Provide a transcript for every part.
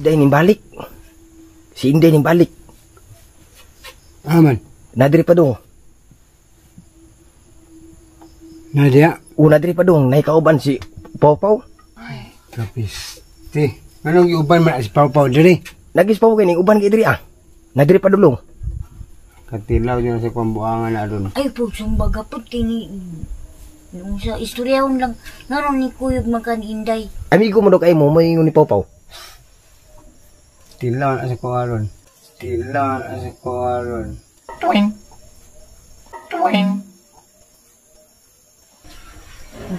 Inday ning balik. Si Inday ning balik. Aman. Nadiri pa dong. Nadia. Nadiri pa dong. Naikauban si Pawpaw. Ay, kapis. Ti, anong iuban man si Pawpaw diri? Nagis pa ko ning uban kay diri ah. Nadiri pa dulong. Katilaw niya sa kwambuangan na doon. Ay po, sumbaga po, nung sa istoryahon lang, naroon ni Kuyog makan Inday. Amigo mo do kay mo moingon ni Pawpaw. Tilaw na sa kuwaron. Tilaw na sa kuwaron. Twing. Twing.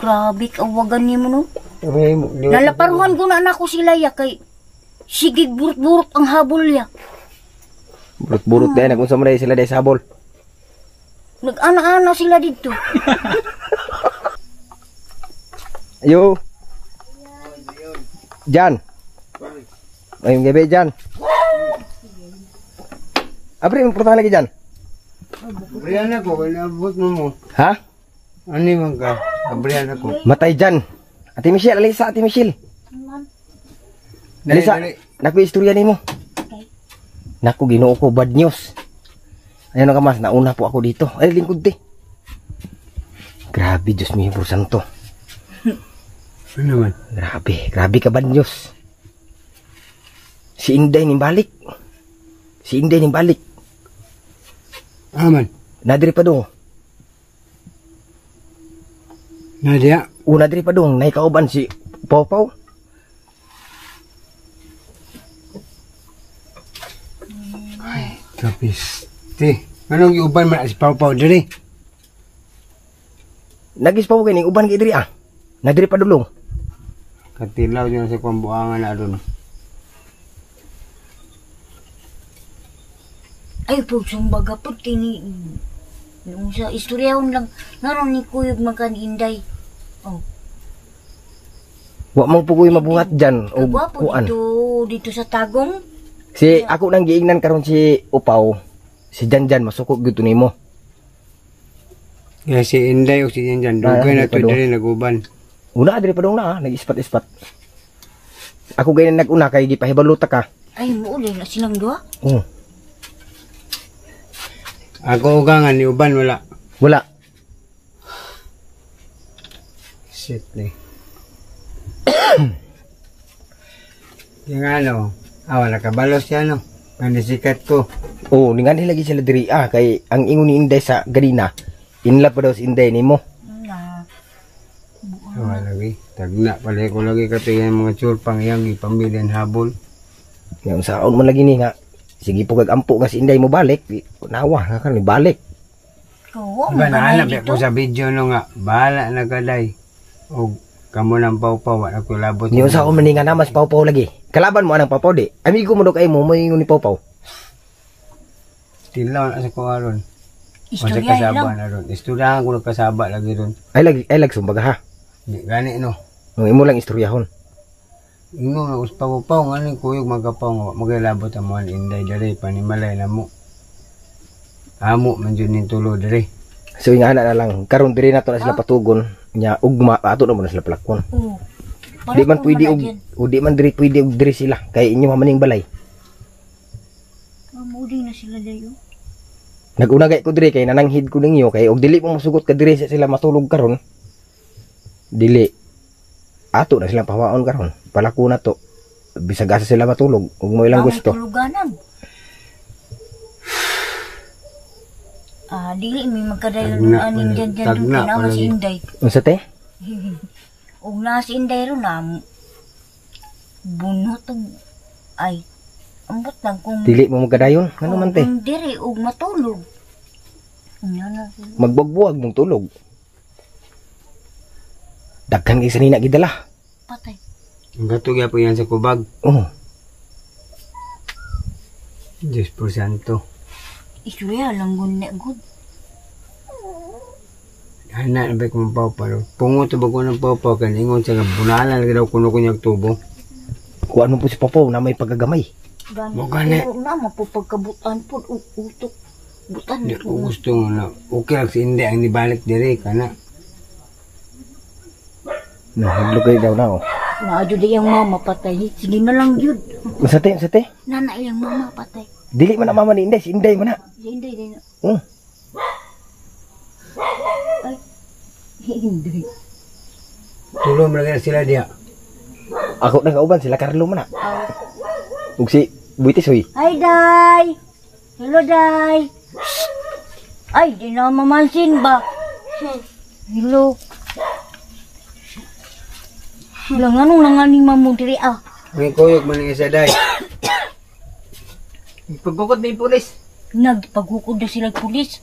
Grabe, kawagan niyo mo no. Tuloy mo. Nalaparuhan ko na anak ko sila ya kay sigig burot-burot ang habol ya. Burut-burut din kung sa maray sila day sabol. Nag-ana-ana sila dito. Ayo. Jan. Ayong gabi Jan. Apre mo portahan lagi Jan. Abrihan ako, inabot mo. Ha? Ano man ka? Abrihan ako. Matay Jan. Ate Michelle, alisa Ate Michelle. Alisa, naku istorya nimo. Naku Ginoo ko bad news. Ayun ka mas, nauna po ako dito. Ay lingkod ti. Grabe Diyos mío por santo. Ano man? Grabe ka bad news. Si Inday ning balik. Si Inday ning balik. Aman. Nadiri pa dong. Nadia. Nadiri pa dong. Naikauban si Pawpaw. Ay, kapis. Ti, anong iuban man si Pawpaw diri? Nagis pa ko ning uban kay diri ah. Nadiri pa dulong. Katilaw niya sa kwambuangan na doon. Ay po, sumbaga po, nung sa istoryahon lang, naroon ni Kuyog makan Inday. Oh. Wa mong pugoy mabungat dyan. O Kagwapo kuan. dito sa Tagong. Si ako nang giingnan karon si Upaw. Si Janjan masukog gyud nimo. Kaya si Inday o si Janjan, dugay na to diri naguban. Una diri pa dong na, nag-ispat-ispat. Ako ganyan nag-una kay gipahibaluta ka. Ay, mauli na silang dua. Oh. Ako ugangan ni uban wala. Wala. Shit ni. Yung ano, wala ka balos yan no. Manisikat ko. Oh, ningan lagi sila diri ah kay ang ingon ni Inday sa ganina. Inlap pa daw si Inday nimo. Wala lagi. Tagna pala ko lagi kato yung mga tsurpang yang ipamilyan habol. Nga saon man lagi ni nga. Sige po kag ampo nga si Inday mo balik. Nawa nga kan ni balik. Oo, Diba nahanap ko sa video no nga. Bahala na kaday. O kamo ng Pawpaw. Ako labot. Niyo sa man nga namas Pawpaw lagi. Kalaban mo anang Pawpaw di. Amigo mo do kay mo moingon ni Pawpaw. Tilaw na sa kuwaron. Masa Istorya kasaba lang. na ron. Istoryahan ko ng kasaba lagi ron. Ay lag sumbaga ha. Di gani no. Ang imo lang istoryahon. Ingo nga uspaw-paw nga ni kuyog magapaw nga magalabot ang mga Inday diri panimalay na mo. Amo man jud ning tulo diri. So nga na lang karon diri nato na sila patugon nya ugma ato na mo na sila palakon. Oo. Di man pwede og di man diri pwede og diri sila kay inyo maning balay. Maudi na sila dayo. Naguna kay ko diri kay nananghid ko ninyo kay og dili mo mosugot ka diri sa sila matulog karon. Dili ato na sila pawaon karon. Palako na to. Bisag asa sila matulog ug mo ilang gusto. Tuluganan. Dili may magkadayon aning dyan tagna na pala si ni. Inday. Unsa te? Og na si Inday ron na bunot og ay ambot lang kung Dili mo magkadayon. Ano man te? kung diri og matulog. Ano Magbugbuag mong tulog. Daghan kay sanina gidala. patay. Ang gatog po yan sa kubag. Oh. 10%. Istorya lang gun na good. Ana na ba kung Pawpaw. Pungo to ba ko ng Pawpaw kan ingon sa nga bunalan lagi daw kuno kunyag tubo. Kuan mo po si Pawpaw na may pagagamay. Mo gani. Na mapupagkabutan po utok. Butan Di ko gusto nga na okay lang si Inday ang nibalik diri kana. No, naglugay daw na oh. Naadyo di yung mama patay. Sige na lang yun. Masate, masate. Nana yung mama patay. Dili man na mama ni Inday, si Inday man na. Hindi na. Oh. Ay. Hindi. Tulong mo na sila dia. Ako na kauban sila Carlo man na. Ug si Buitis hoy. Hi, Day! Hello, Day! Ay, di na mamansin ba? Hello. Lang anong nanganing mamu diri ah. May kuyog man ang isa day. Pagkukod na yung pulis. Nagpagukod na sila pulis.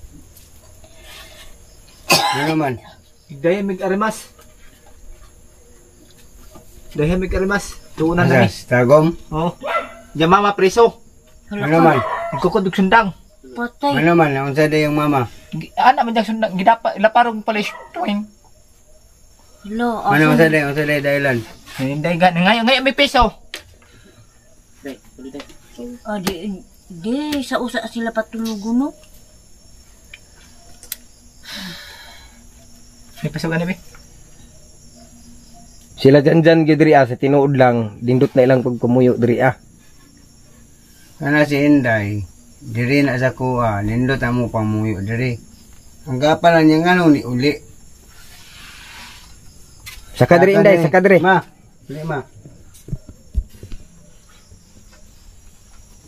Ano naman? Dahil may arimas. Dahil may arimas. Tuunan na ni. Tagom? Oh. Diyan mama preso. Ano naman? Nagkukod og sundang. Patay. Ano naman? Ang sa day yung mama? Anak man diyang sundang. Gidapa, ilaparong palis. Tuwing. Hello, Ano ang sa day? Ang sa day dahilan? Hindi nga. Ngayon may peso. Ah, di sa usa sila patulugo no? May peso ka na ba? Sila dyan gyud diri sa tinuod lang dindot na ilang pagkumuyo diri Ano si Inday? Diri na sa kuha. Nindot na mo pamuyo diri. Ang gapalan niya nga ni uli. Saka diri Inday, saka diri. Ma. Uli ma.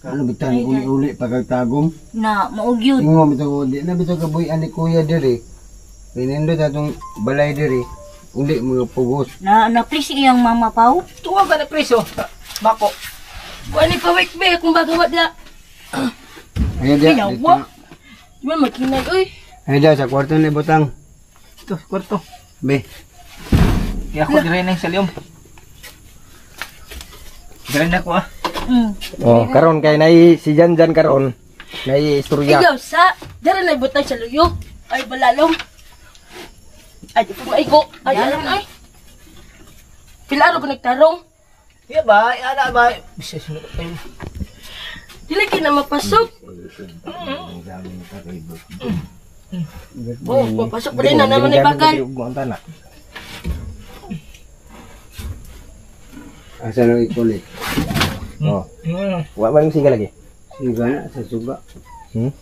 Ano bitan uli-uli pagkagtagom? Na maugyod. Ingo bitaw uli na bitaw kabuy ani kuya diri. Pinindot atong balay diri. Uli mga pugos. Na please iyang mama pau. Tuwag ka na preso. Mako. Wani pa wake be kung bagawat na. Ayo dia. Yawa. Di man makinay oy. Ayo dia sa kwarto ni butang. Ito, kwarto. Be. Kaya ako dire na yung salyom. Dire na ko ah. Oh, karon kay nay si Jan karon. Nay istorya. Ikaw sa dara na butang sa luyo. Ay balalong. Ay di ko maigo. Ay alam ay. Pilaro ko nagtarong. Iya ba? Ana ba? Bisa sino tayo. Dili ka na mapasok. Oh, papasok pa rin na naman ay bakal. Asa na ikulit? Oh. Wa man siga lagi. Siga na sa suga. Hmm?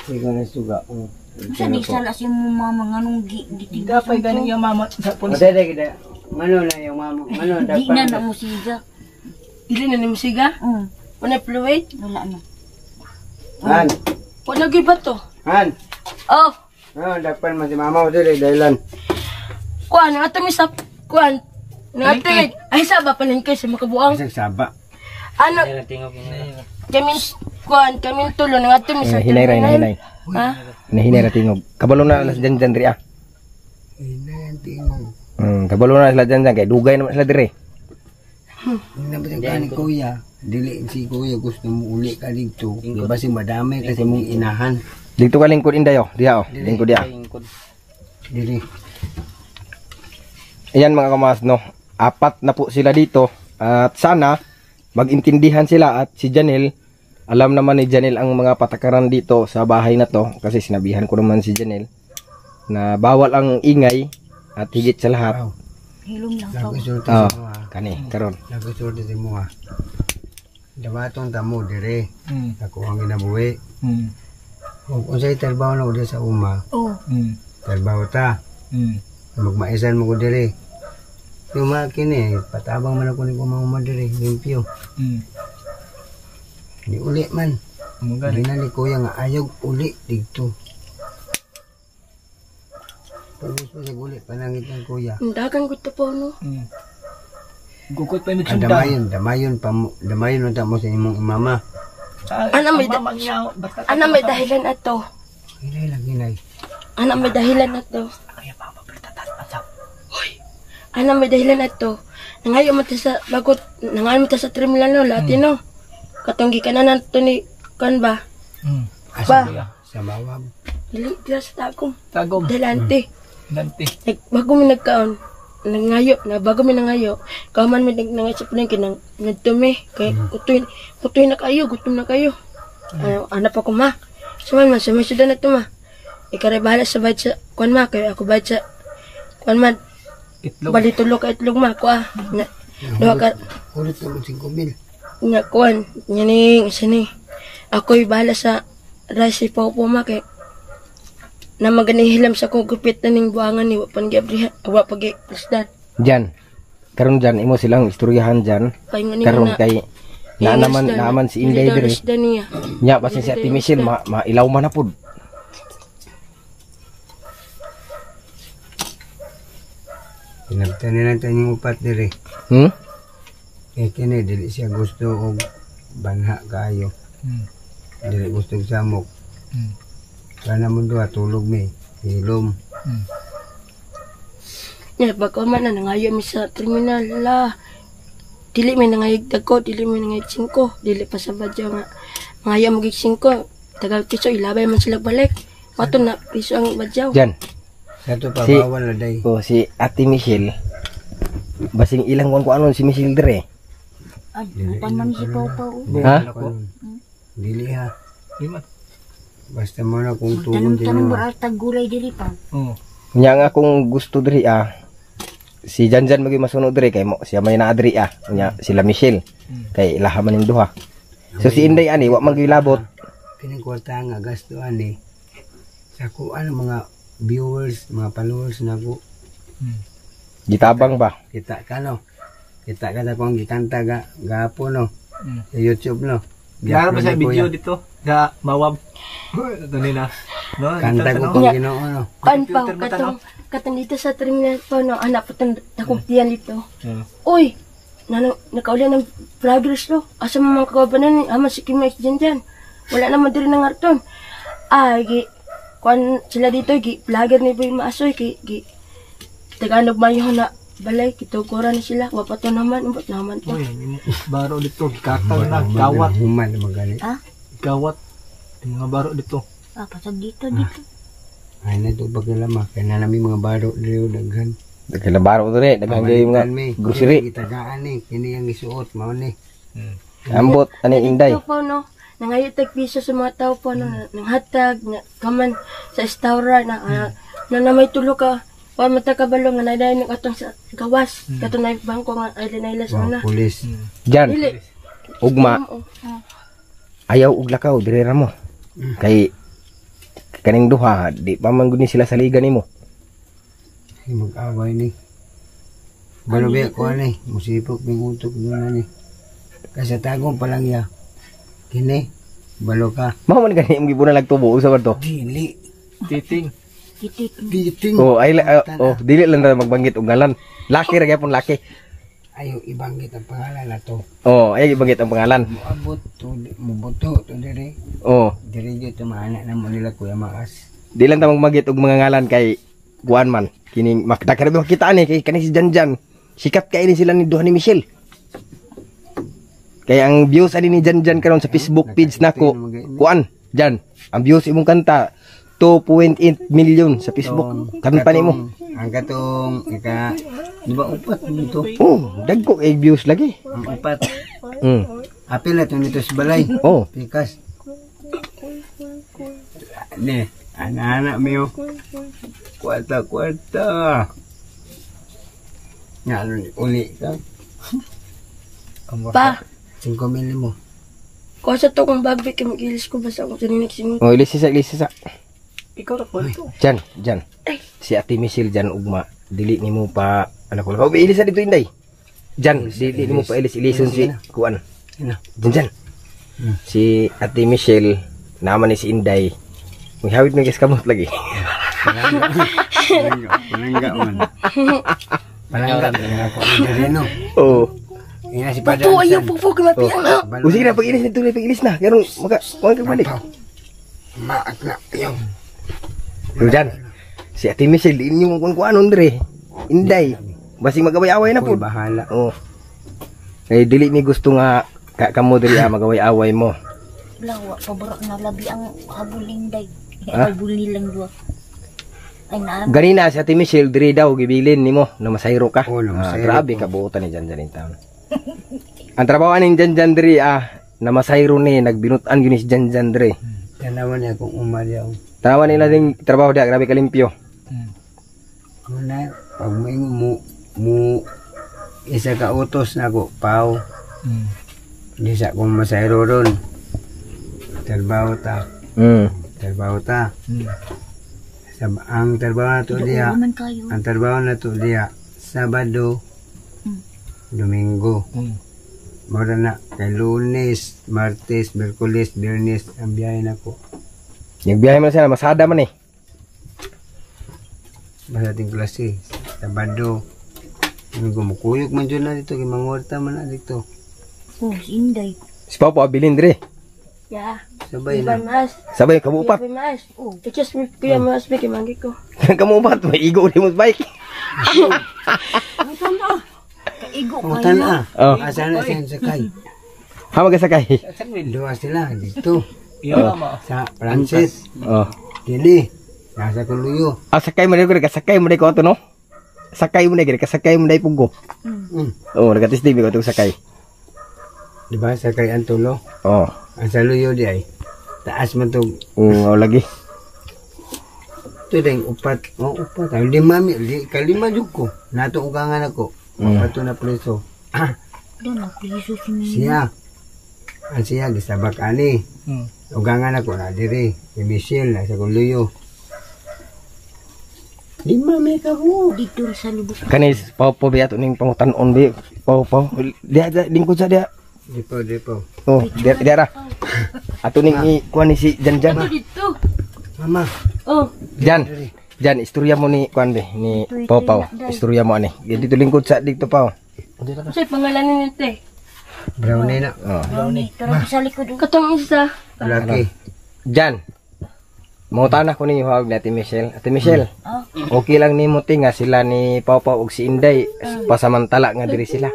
Siga na sa suga. Sa di sala si mo mama nganong di Gapay ganing yung mama sa pulis. Masaya kita. Mano na yung mama. Mano di na na mo siga. Dili na ni musiga. Wala fluid. Wala na. Han. Wala gyud ba to? Han. Oh, Ah, dapat masih mama dili dahilan. kuan ato mi sa kuan. Natin. Ay saba palengke sa makabuang. Isang saba. Ano? Kami kuan, kami tulo nga ato mi sa. Hinay ra hinay. Ha? Hinay ra tingog. Kabalo na sila Jan diri Hindi, tingog. kabalo na sila Jan kay dugay naman sila diri. Nabatang ka ni kuya. Dili si kuya gusto mo uli ka dito. Diba si madami kasi mong inahan. Dito ka lingkod Inday oh. Diha oh. Lingkod diha. Dili. Ayan mga kamas no. 4 na po sila dito at sana magintindihan sila at si Janel alam naman ni Janel ang mga patakaran dito sa bahay na to kasi sinabihan ko naman si Janel na bawal ang ingay at higit sa lahat. Hilom lang pau. Nagsusulti Oh, sa mga. kani karon. Nagsusulti sa mga. Dawaton tamo dire. Ako ang ginabuhi. Kung sa'y trabaho na ko diri sa uma. Oh. Trabaho ta. Magmaisan mo ko dire. Yung mga kini, patabang man ako ni kumama dire. Limpyo. Di uli man. Ginali kuya nga ayaw uli dito. Pagos pa sa guli, panangit ng kuya. Dagan ko to po no. Gukot pa yung Ang sundang. damayon na mo sa imong imama. Ano may Ana may dahilan ato. Hinay lang, hinay. Ana may dahilan ato. Ana may dahilan ato. Nangayo mo ta sa bagot, nangayo mo ta sa terminal no, Latino. Katong gikanan nato ni kan ba? Asa sa mawab. Dili dira sa tagom. Tagom. Delante. Dante. Bago mi nagkaon, nangayo, na bago mi nangayo, kaman mi nangayo sa puling kinang nagtumi, kay kutoy na kayo, gutom na kayo. Anak ako ma. Suman man, sumisudan na ito ma. Ikaray bahala sa bayad sa, kuan ma, kaya ako bayad sa, kuan ma, Itlog. balitulog ka itlog ma, kuha. Duha ka Ulit naman 5,000. nga kuan, ning sini. Ako'y bahala sa rice pa po ma kay na maganihilam sa kong gupit na ning buangan ni wapan giabriha, wa pagi plasdan. Jan. Karon Jan imo silang istoryahan Jan. Paingon Karon kay naaman si Inday diri. niya. Nya basin si Ate Michelle mailaw man na pud. Pinagtan nila tayong upat diri. Kini dili siya gusto og banha kayo. Dili gusto og samok. Kana mo duha tulog mi, hilom. Ya baka man na nangayo mi sa terminal la. Dili may nangayig dagko, dili may nangayig 5, dili pa sa badyo nga. Mangayo mo gig 5, tagal piso ilabay man sila balik. Wato na piso ang badyaw. Jan. Sa to pa Si- bawal na day. O si Ate Michelle. Basing ilang kuan ko anon si Michelle dire. Upan man si Pau-Pau. Ha? Dili ha. Lima. Basta mo na kung tugon din Tanong mo. beratag gulay diri pa. Oo. Nya nga kung gusto diri si Janjan magi masunod diri kay mo siya may naa diri nya sila Michelle kay ilaha man ning duha. So si Inday ani wa man gilabot. Kining kwarta nga gasto ani. Sa kuan mga viewers, mga followers na ko. Gitabang ba? Kita ka no. Kita ka sa kung gikanta ga gapo no. Sa YouTube no. Klaro ba sa Gi-upload ni video Kuya. dito? Ga mawab. Ito nila. No, Kanta ko no? kung Ginoo no. Kan pa Computer mo tanong. katong dito sa terminal pa no anak pa takuptian dito. Uy, nakauli ng vloggers lo. Asa mo mga kagabanan ni ama si Kim dyan. Wala naman diri nang arton. Gi kuan sila dito gi vlogger ni Boy Maasoy gi Tagalog mayo na balay kitukuran na sila wa pa to naman umbot naman to. Uy, baro dito. Kakal na. Gawat. Human magalit. Gawat. Yung mga baro dito. Pasag dito dito. Ay na to pagkalama. Kaya na namin mga baro dito daghan. Dagkalabaro diri daghang gay mga grocery. Gitagaan ni. Kini ang isuot mao ni. Ambot ani Inday. Ito po no nangayot tag piso sa mga tao po no nang hatag na kaman sa restaurant na may tulo ka pa mata kabalo nga naday ng atong sa gawas kato na bangko nga ay linaylas Wow, na pulis. Jan, dili ugma ayaw og lakaw diri ra mo. Kay kaning duha di pa man gud ni sila saligan nimo. Ay, mag-away ni. Balubya ko ni. Musipok ng utok doon ni. Kasi tagong pa lang ya. Kini. Balo ka. Mao man gani imong gibunan nagtubo sa to. Dili. Titing. Titik. Biting. Dili lang na magbanggit og ngalan. Laki ra gyapon laki. Ayaw ibanggit ang pangalan na to. Ayaw ibanggit ang pangalan. Muabot to. Mubuto to dire. Dire dito maana na mo nila Kuya Maas. Di lang ta magbanggit og mga ngalan kay kuan man. Kining makita makita ni kay kani si Janjan. Sikat kay ni sila ni duha ni Michelle. Kaya ang views ani ni Janjan karon sa Facebook page nako. Kuan, Jan. Ang views imong kanta 2.8 million sa Facebook. Kanta nimo. Ang katong di ba upat nito? Dagko kay views lagi. Ang upat. Mm. Apil na to nito sa balay. Pikas. Ne, anak-anak miyo. Kwarta. Nga, uli ka. pa 5,000 mo. ko sa to kung bagbik kay magilis ko basta ako tininik sing Ilisisa. Ikaw ra po ito. Jan. Si Ate Michelle Jan ugma. Dili nimo pa anak ko. Ilisa dito Inday. Jan, dili nimo pa ilison si kuan. Jan. Si Ate Michelle naman ni si Inday. Maghawid ng kamot lagi. Palangga ako ni no. Ina si Padre. to ayo pupo kay mapiang ha. Sige na pag-ilis na. Karon maka balik. Maak na. Ayaw. Jan. Si Ate Michelle di niyo kung anon dire. Inday. Basing magaway-away na Ako'y po. bahala. Eh dili mi gusto nga kamo diri magaway-away mo. Lawa pabara na labi ang habuling day. Habuli lang dua. Ay na. Ganina si Ate Michelle diri daw gibilin nimo na masayro ka. Oo, na masayro Grabe ko. ka buotan ni Janjan in town. Ang trabaho ni Janjan diri na masayro ni nagbinutan gyud ni si Janjan diri. Tanawan niya kung umadyaw. Tawa nila ding trabaho dia grabe kalimpyo. Muna, pag may mo isa ka utos na ko, pao. Di sa kong masayro ron. Trabaho ta. Trabaho ta. Ang trabaho na to diya, Naman kayo. ang trabaho na to diya, Sabado, Domingo. Mura na, kay Lunes, Martes, Merkulis, Biyernes, ang biyahe na ko. Yung biyahe mo na sila, masada man eh. Basta ating klase, Sabado. Ano gumukuyog man dyan na dito, kimangorta man na dito. Oh, si Inday. Si Papa, abilin dire. Ya. Sabay Iba na. mas. Sabay, kamupat. Iba mas. Oh, just me pila mas bigay mangi ko. Kamupat, may igo rin mo sa bike. Kaigo Utan kayo. ah. Oh. Asa na siyang sakay. Ha, magasakay. Dua sila dito. Iya mo. Sa Francis. Oh. Dili. Nasa Kuluyo. Ah, sakay mo na ko, sakay mo na ko ito, no? Sakay mo na, kasakay mo na ipugo. Oo, nagatisdig ko itong sakay. Diba sakay ang tulo? Oo. Ang sa Luyo di ay. Taas man to. Oo, lagi. Ito din, upat. Oh, upat. Ang lima, kalima jud ko. Nato ugangan ako. Upat to na preso. Doon na, pliso si Mimi. Siya. Ang siya, gisabak ani. Ugangan ako na diri. Si Michelle, nasa Kuluyo. Lima may kaho. Dito sa lubok. Kanis, pau biya ito ning pangutanon, bi. Pau. Dia, lingkod sa dia. Dipo. Oh, dia ra. Ato ning kuan ni si Jan. Dito. Mama. Oh, Jan, istorya mo ni kuan be, ni Pau. Istorya mo ani. Dito lingkod sa dito Pau. say pangalan ni te. Brownie na. Oh. Brownie. Tara sa likod. Katong isa. Laki. Jan. Mo tanah ko ninyo hawag ni Ate Michelle. Ate Michelle. Ah. Okay lang nimo ti nga sila ni Pau ug si Inday pasamantala nga diri sila.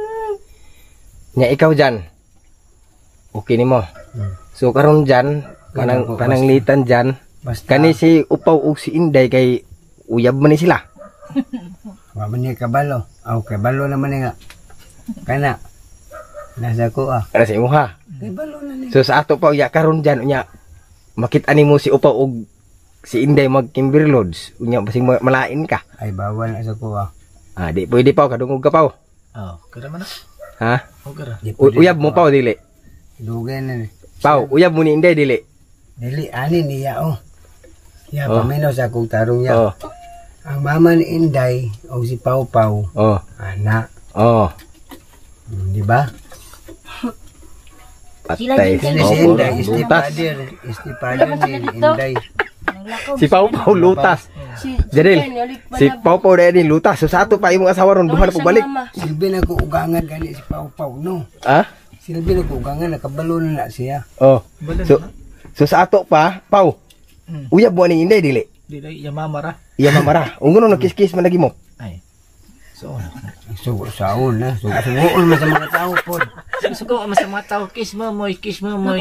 Nya ikaw Jan. Okay nimo. So karon Jan, pananglitan Jan. Basta. Kani si Upaw ug si Inday kay uyab man ni sila. Wa man ni kabalo. Aw kabalo naman ni nga. Kana. Nasa ko ah. Ana sa imo ha. Kabalo na ni. So sa ato pa uya karon Jan unya makit-ani mo si Upaw ug si Inday mag Kimber Lodge. Unya basing malain ka. Ay bawal na sa ko ah. Ah, di pwede Pau kadungog ka Pau. Oh, kada man na. Ha? Oh, kada. Uyab mo Pau dili. Dugay na ni. Pau, uyab mo ni Inday dili. Dili ani niya oh. Ya Oh. paminaw sa akong tarong ya. Oh. Ang mama ni Inday o si Pau Pau, Oh. anak. Oh. Di ba? Patay Kini si si Pau Inday, lutas. istipader ni Inday. Naglakaw. Si Pau lutas. Si Jaril, Alik pa si Pau na ni lutas. So sa ato pa imong asawa ron duha na po balik. Silbi na ko ugangan gani si Pau Pau no. Ah? Silbi na ko ugangan nakabalo na siya. Oh. So sa ato pa, Pau. Uyab mo ni Inday dili. Dili ya mamara. Iya mamara. Ungon no kiss-kiss man lagi mo. Ay. So, Sugo saon na, sugo man sa mga tao po. sugo mas mga tao kiss mo moy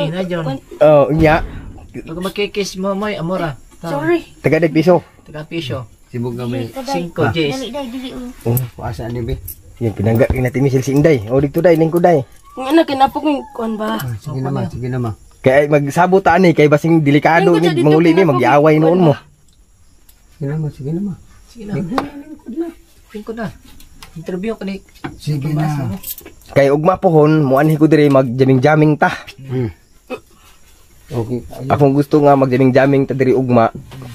na jon. Oh, nya. Pag magkikiss mo moy amora. Sorry. Tagadag piso. Taga piso. Sibog kami. 5 Dali, Gs. dali. Oh, Kuasa ni be. yan pinangga ni natin Michelle si Inday. Oh, dito day, lingkod day. Ng anak kinapok ng kuan ba? Sige naman, sige naman. Kaya magsabot ta ani kay basing delikado Lingkod ni siya dito, manguli ni pinapok magyaway yung noon mo. Sige naman, sige naman. Sige na. Lingkod na. Interview ko ni. Sige na. Kay ugma pohon mo anhi ko diri magjaming-jaming ta. Okay. Akong gusto nga magjaming-jaming ta diri ugma,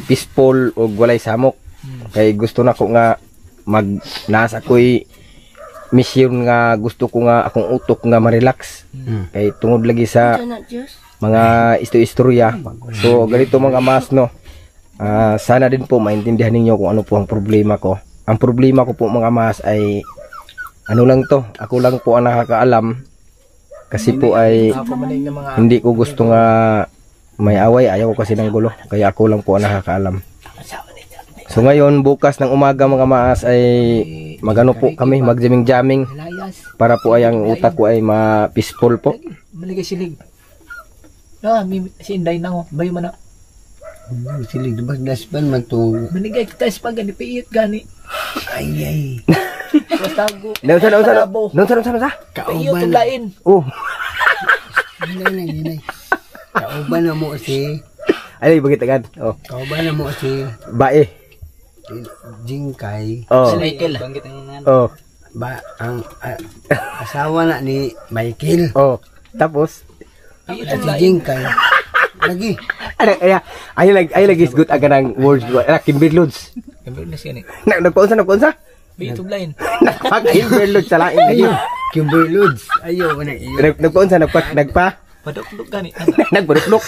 peaceful ug walay samok. Kay gusto na ko nga nasa ko'y mission nga gusto ko nga akong utok nga ma-relax. Kay tungod lagi sa Diyan na, Diyos. mga istorya. So ganito mga mas no. Sana din po maintindihan ninyo kung ano po ang problema ko. Ang problema ko po mga mas ay ano lang to. Ako lang po ang nakakaalam. Kasi po ay Ako man ng mga hindi ko gusto nga may away. Ayaw ko kasi ng gulo. Kaya ako lang po ang nakakaalam. So ngayon bukas ng umaga mga mas ay magano po kami magjaming-jaming layas. para po ay ang utak ko ay ma-peaceful po. Maligay silig. Ah, si Inday na ko. Bayo man na. Silig diba dasban man to. Maligay kita sa pag gani piit gani. Ay. Tago. Nausa. Piyo Kauban. tulain. Oh, Ginay. Kauban na mo si. ay bagit agad. Oh, Kauban na mo si bae. Jingkay. Oh. Si Michael. Oh. asawa na ni Michael. Oh, tapos At si Jingkay. Lagi. ay lagi is good aga ng words Kimberlods. Kimberlos yan eh. Nagpaunsa? Bitog lain. Kimberlods sa lain lagi. Kimberlods. Ayaw ko na iyo. Nagpaunsa nagpa Padok-dok gani. nagbuduklok.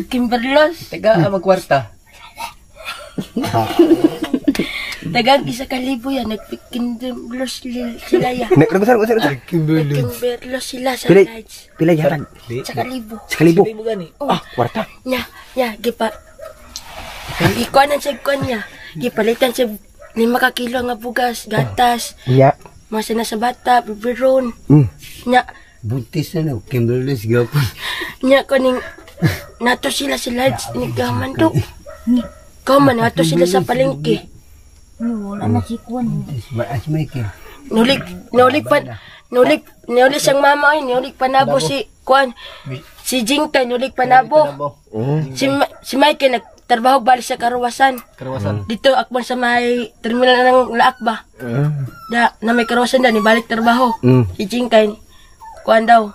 Kimberlos. Taga magkwarta. Dagang isa ka libo yan. Nagpikimberlos sila ya. Nagpaunsa. Kimberlos sila sa Pilay. lights. Pilay hatag. Sa kalibo. Sekalibo. Libo gani. Kwarta. Nya, gipa. Ikuanan sa ikuan niya. Gipalitan sa 5 ka kilo nga bugas, gatas, Iya. masa na sa bata, biberon. Nya, Buntis na no. Kimberlods gapon. nya ko ning nato sila sa lights ni gaman do. Kaman nato sila sa palengke. Wala na si Kuan. As Michael. Nulik sang mama ay nulik panabo si kuan. Si Jingkay nulik panabo. Si Michael nagtrabaho balik sa karuwasan. Dito akman sa may terminal ng Laak ba. Na may karuwasan ni balik trabaho. Si Jingkay kuan daw.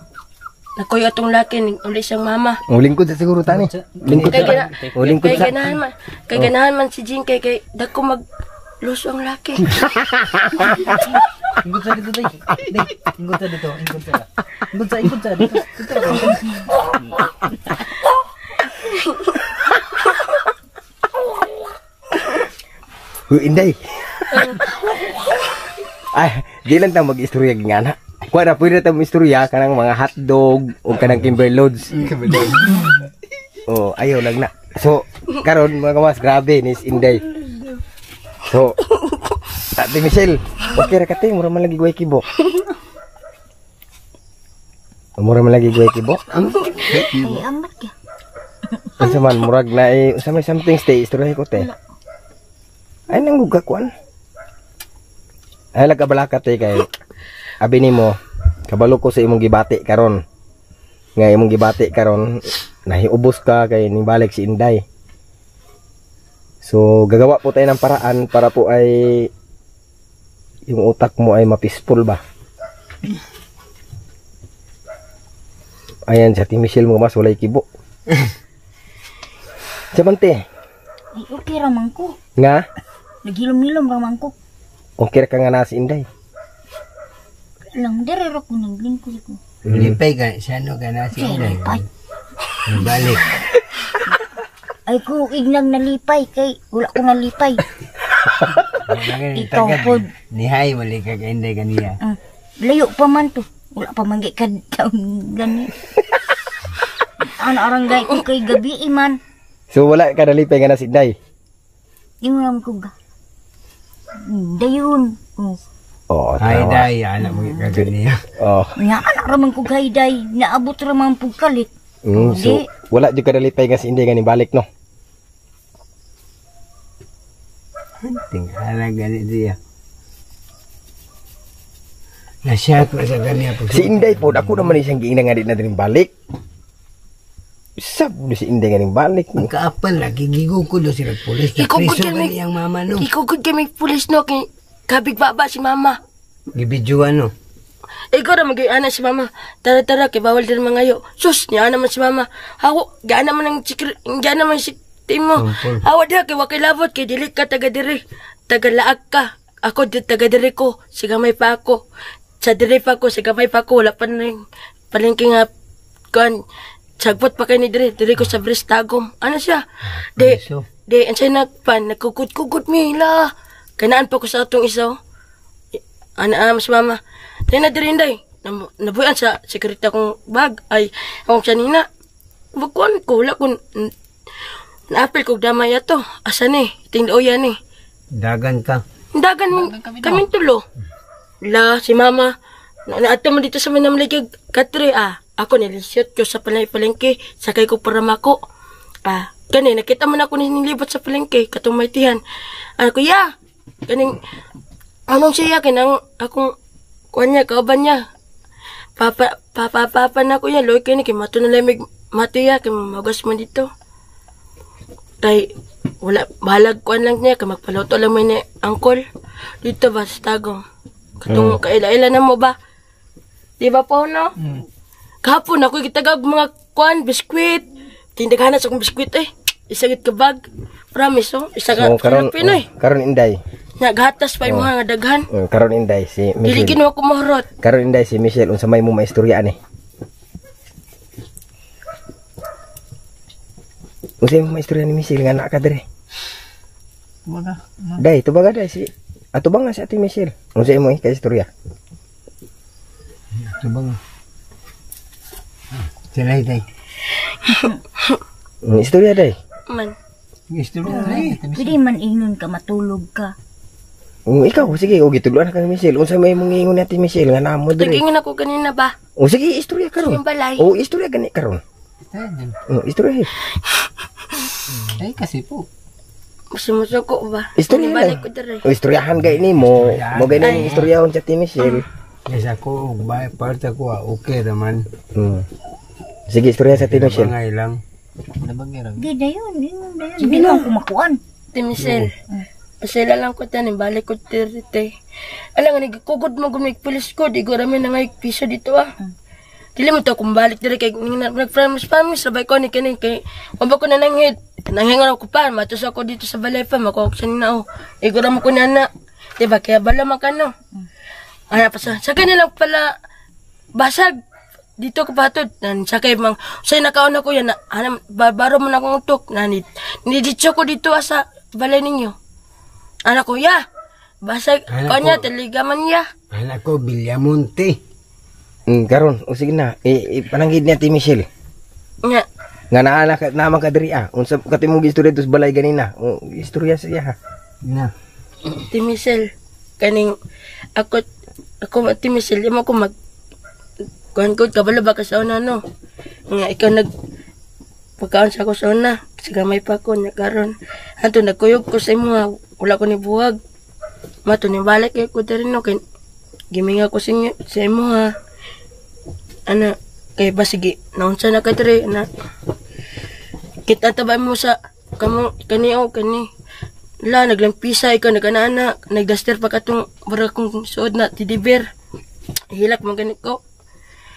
Nakoy atong laki ning uli siyang mama. Lingkod sa siguro tani. Lingkod Kay sa. Lingkod kay sa. ganahan man si Jingkay kay dako mag luso ang laki. Ingkod sa dito, day. Ingkod sa dito. Ingkod sa dito. Inday. Ay, di lang ta mag-istorya nga na. Kuha na, pwede na istorya kanang mga hotdog o kanang Kimberlods. Oh, ayaw lang na. So, karon mga kamas, grabe ni Inday. So, Ate Michelle, okay ra ka te, mura man lagi guay kibok. Mura man lagi guay kibok. Ay, amat ka. Unsa man murag na unsa may something stay istorya ko te. Ay nang guga kuan. Ay laga balaka te kay abi nimo kabalo ko sa imong gibati karon. Nga imong gibati karon nahiubos ka kay nibalik si Inday. So gagawa po tayo ng paraan para po ay yung utak mo ay mapeaceful ba. Ayan, sa Ate Michelle mo mas walay kibo. Samante. Ay, okay raman ko. Nga? Naghilom-hilom raman ko. Okay ra ka nga na si Inday. Lang, darero ko naglingkod ko. Lipay ka. Siya no ka na si Inday. Lipay. Balik. Ay, ko ignang nalipay kay wala ko nalipay. Ikaw po. Nihay, mali ka Inday kaniya. Layo pa man to. Wala pa man ka gani. Ano orang gay ko kay gabi iman. So wala ka nalipay nga na si Inday. Yung naman ko ga. Dayon. Oh, Ay, tawa. day. Anak mo ka kaniya. Oh. Nga anak raman ko gayday. Naabot raman po kalit. So wala jud ka nalipay nga si Inday nga ni balik no. Tingala gani dia. Nasyat mo sa kaniya. Si Inday po ako naman isang giingna nga di na din balik. Sab si Inday nga ning balik. Pagkaapal lagi gigugol do sila pulis. Igugol Preso kami. kani ang mama no. Ikugod kami pulis no kay kabig baba si mama. Gibidyoan no. Ikaw na mag-iana si mama. Tara kay bawal din mangayo. Sus, niya naman si mama. Hawo, gaan naman ang chikir, gaan naman si timo. Hawa dia kay wakay labot kay dili ka taga diri. Taga Laak ka. Ako di taga diri ko. Sigamay pa ako. Sa diri pa ako, sigamay pa ako. Wala pa rin palengke nga kan sagbot pa kay ni diri ko sa Bristagom. Ano siya? De, ang siya nagpan, nagkukut-kukut mila. Kanaan pa ko sa atong isaw. Mas mama. Dahil na diri inday. Nabuyan sa sekurita kong bag. Ay, akong siya nina. Bakuan ko, wala kong naapil kong damay ato. Asa ni? Tindoyan ni. Dagan ka. Dagan mo, kaming tulo. La, si mama. Naato mo dito sa manamligig. Katri, ako nilisyot ko sa palengke. Sakay ko para mako. Kani, nakita mo na ako nilibot sa palengke. Katong maitihan. Kuya, kaning, anong siya, kinang, akong, kuhan niya, kauban niya. Papa na ko yan. Loy kini, kay mato na lamig matiya, kay magas mo dito. Kay, wala, bahalag kuan lang niya, kay magpaluto lang may ni angkol. Dito ba, sa Tagum. Katong kaila-ila na mo ba? Di ba po, no? Kahapon ako gitagag mga kuan, biskwit. Tindaghanas akong biskwit eh. Isagit ka bag. Promise, oh. Isa ka Pinoy. Karon Inday. Nagahatas pa yung mga daghan. Karon Inday si Michelle. Diligin mo ako mahurot. Karon Inday si Michelle unsa may mo maistorya ani? Unsa may maistorya ni Michelle nga anak ka dire? Baga. Day, tubaga day si ato ba nga si Ate Michelle? Unsa mo ka istorya? Tubang. Sila day. Istorya day. Man. Gusto mo day. Pwede man ingon ka, matulog ka. Ikaw sige, o gituluan ka ni Michelle. Unsa may mong ingon ni Ate Michelle nga namo dire? Nag-ingon ako kanina ba? O sige, istorya karon. Yung balay. O istorya gani karon. Istorya. Ay, kasi po. Musumusuko ba? Istorya Balik lang. ko dire. O istoryahan gay ni mo. Mo gay ni istoryahon si Ate Michelle. Yes ako, parte ko okay naman. Sige, istorya sa Ate Michelle. Bangay lang. Nabangirang. Di, dayon, ingon dayon. Hindi lang kumakuan. Timisel. Pasila lang ko tanin, balik ko tirite. Alam nga, nagkugod mo gumig pulis ko, di ko rami na ngay piso dito ah. Dili mo to kung balik dire kay nag-promise sabay ko ni kani kay wala ko na nanghid. Nanghingon ako pa, matos ako dito sa balay pa, makuha ko sa nina igura mo ko na na. Diba, kaya bala man ka no. Ano pa sa kanilang pala basag. Dito ko patod, sakay mang, say nakauna ko yan, baro mo na akong utok, niditso ko dito sa balay ninyo. Anak ko, basag, kanya, taligaman ya. Anak ko, Villamonte. Karon, o sige na, pananggid ni Ate Michelle. Nga. Nga naman ka diri unsa katimong istorya tos balay ganina. Istorya siya ha. Na. Timisel, kaning, ako, Timisel, di mo ko kuhan ko, kabalo ba ka sa una, no? Nga, ikaw pagkaon sa ako sa una, kasi gamay pa ko, nagkaroon. Anto, nagkuyog ko sa imo, wala ko ni buwag. Mato, nibalik ko rin, no? Giminga ko sa imo, ha. Ano, kaya ba, sige, naunsa na ka rin, na. Kita tabay mo sa, kani, naglampisa, ikaw, nag-anak, nagdaster pa ka itong, bara kong suod na, tidiber. Hilak mo ganit ko.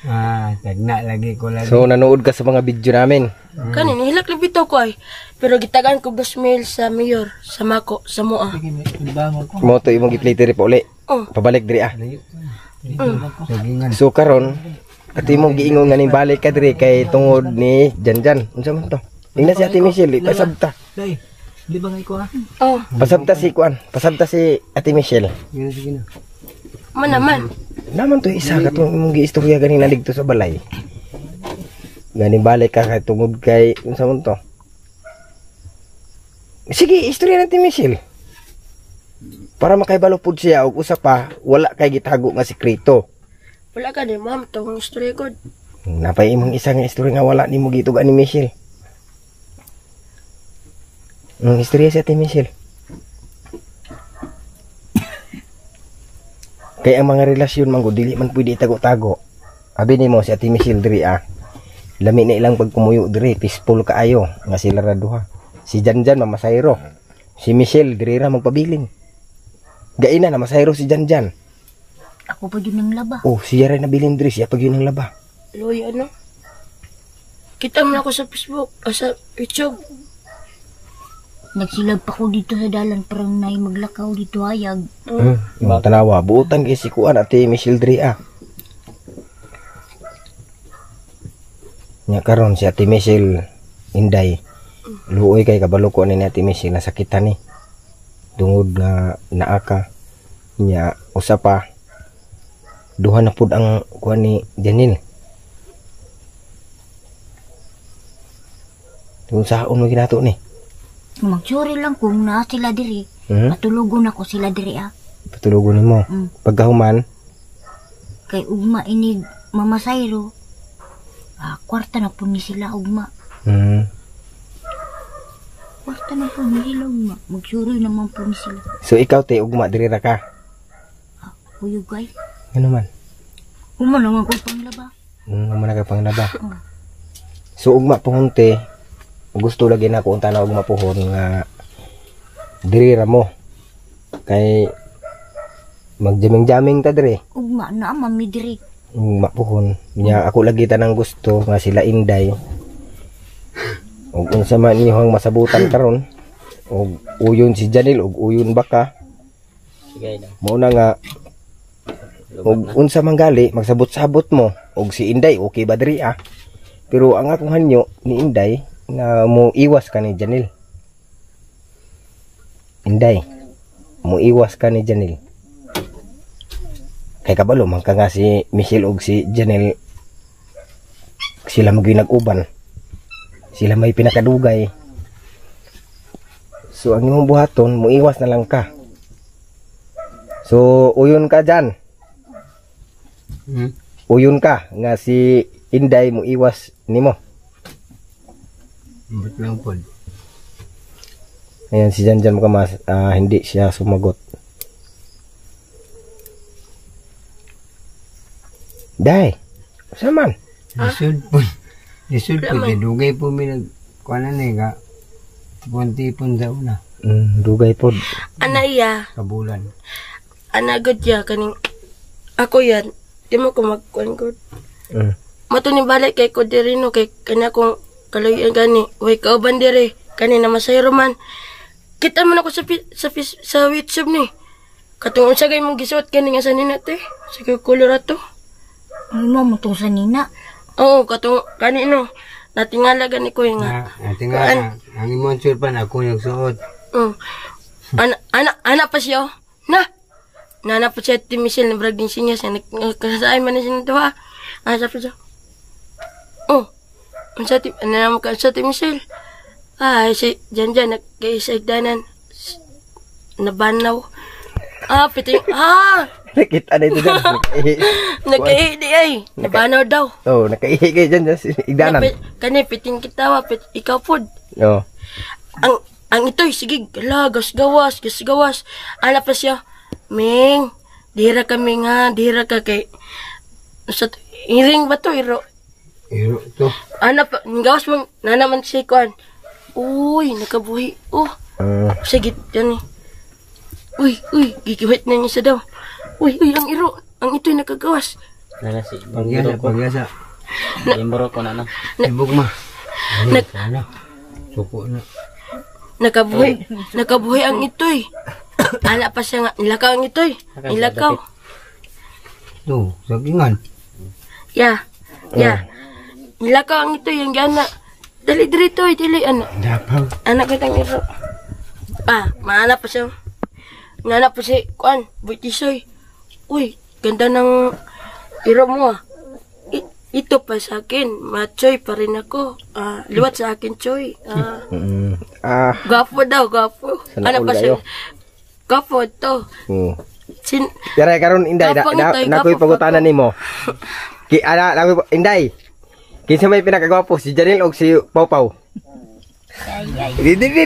Tagna lagi ko lagi. So nanood ka sa mga video namin. Kanin, hilak libitaw ko ay. Pero gitagaan ko 2,000 sa mayor, sa Mako, sa Mua. Sige, may bangon ko. Mo to imong gi-play diri pa uli. Pabalik diri Sagingan. So karon katimong giingon nga ning balik ka diri kay tungod ni Janjan. Unsa man to? Tingnan si Ate Michelle, pasabta. Day, di bangay ko ha? Pasabta si kuan, pasabta si Ate Michelle. Sige na. Manaman. Naman to isa katong imong giistorya ganina dito sa balay. Ganing balik ka kay tungod kay unsa man to? Sige, istorya natin Michelle. Para makaibalo pud siya og usa pa wala kay gitago nga sekreto. Wala ka din, ma'am. Ito ang story ko. Napay imong isa nga istorya nga wala nimo gitugan ni Michelle. Ang istorya sa Ate Michelle. Kaya ang mga relasyon man gud dili man pwede itago-tago. Abi nimo si Ate Michelle diri lami na ilang pagkumuyo diri, peaceful kaayo nga sila ra duha. Si Janjan mamasayro. Si Michelle diri ra magpabiling. Gaina na masayro si Janjan. Ako pa yun ng laba. Oh, siya rin nabiling diri, siya pag yun ang laba. Loy, ano? Kita mo na ako sa Facebook, sa YouTube. Nagsilab pa ko dito sa dalan, parang nai maglakaw dito hayag. Mga tanawa, buutan kay si Kuan Ate Michelle diri Nya karon si Ate Michelle Inday. Luoy kay kabalo ko ni Ate Michelle nasakitan ni. Tungod nga naaka nya usa pa duha na pud ang kuan ni Janil. Kung saan mo ginato ni? Magsuri lang kung naa sila diri. Matulugon ako sila diri Patulugon nimo. Pagkahuman kay ugma inig mamasayro. Kwarta na po ni sila ugma. Kwarta na po ni sila ugma. Magsuri naman po ni sila. So ikaw te ugma diri ra ka. Kuyog ay. Ano man? Ugma naman ko panglaba. Ugma na ka panglaba. So ugma pohon te gusto lagi na ko unta na og mapuhon nga diri ra mo kay magjaming-jaming ta dire. Ugma na mami diri. Mapuhon nya ako lagi tanang gusto nga sila Inday ug unsa man niyong masabutan karon ug uyon si Janil ug uyon baka Sige na. mao na nga ug unsa man gali magsabot-sabot mo ug si Inday okay ba diri pero ang akong hanyo ni Inday nga mo iwas ka ni Janil. Inday mo iwas ka ni Janil kay kabalo man ka nga si Michelle ug si Janel sila maginag-uban sila may pinakadugay so ang imong buhaton muiwas na lang ka so uyon ka dyan uyon ka nga si Inday muiwas nimo. Ambot lang po. Ayan si Janjan Makamas hindi siya sumagot. Day, saman. Lisod po. Lisod po. Dugay po may nagkuhanan ka. Bunti po sa una. Dugay po. Ana iya, Kabulan. ana gud ya kaning ako yan. Di mo ko magkuhan ko. Matuni balik kay ko diri no kay kanya kong kalayan gani. Way kauban diri. Kani na masayro man. Kita man ako sa YouTube ni. Katong unsa gay mong gisuot kani nga sa ninate. Sige color ato. Ay mo to sa nina. Oo, katong kanino. Natingala gani ko nga. Tingnan. Ang imong surpan ako nagsuot. Anak pa siya. Nana pa siya ti Michelle na brag din siya siya. Nagkasasay man na siya nito ha. Asa pa siya. Ano ka sa ti Michelle? Ay, si Janjan nagkaisagdanan. Nabanaw. Piting. Nakita na ito dyan. Nagkaihi di ay. Nabanaw daw. Oh, nakaihi kayo dyan sa igdanan. Kani, piting kita wa. Ikaw pod. Oh. Ang ito'y, sige, gasgawas. Ala pa siya, Ming, dira kami nga, dira ka kay, iring ba to, iro? Iro to. Ana pa, gawas mong, nanaman siya kuhan. Uy, nakabuhi. Sige, yan eh. Uy, gigiwit na niya sa daw. Uy, ang iro, ang ito'y nakagawas. Nana si Pagyasa. Imboro ko na. Ibog ma. Sana. Suko na. Nakabuhi ang ito'y. Ala pa siya nga, nilakaw ang ito'y. Nilakaw. To, sagingan. Ya. Nilakaw ang ito'y, yung gana. Dali ito'y, dali, ano. Dapaw. Anak kitang iro. Maana pa siya. Nana pa si, kuan, Butisoy. Uy, ganda ng iro mo Ito pa sa akin, machoy pa rin ako. Liwat sa akin, choy. Gapo daw, gapo. Ano pa siya? Gapo to. Pero karon Inday, nakoy pagutanan nimo. Inday. Kinsa may pinakagwapo, si Janil o si Pawpaw?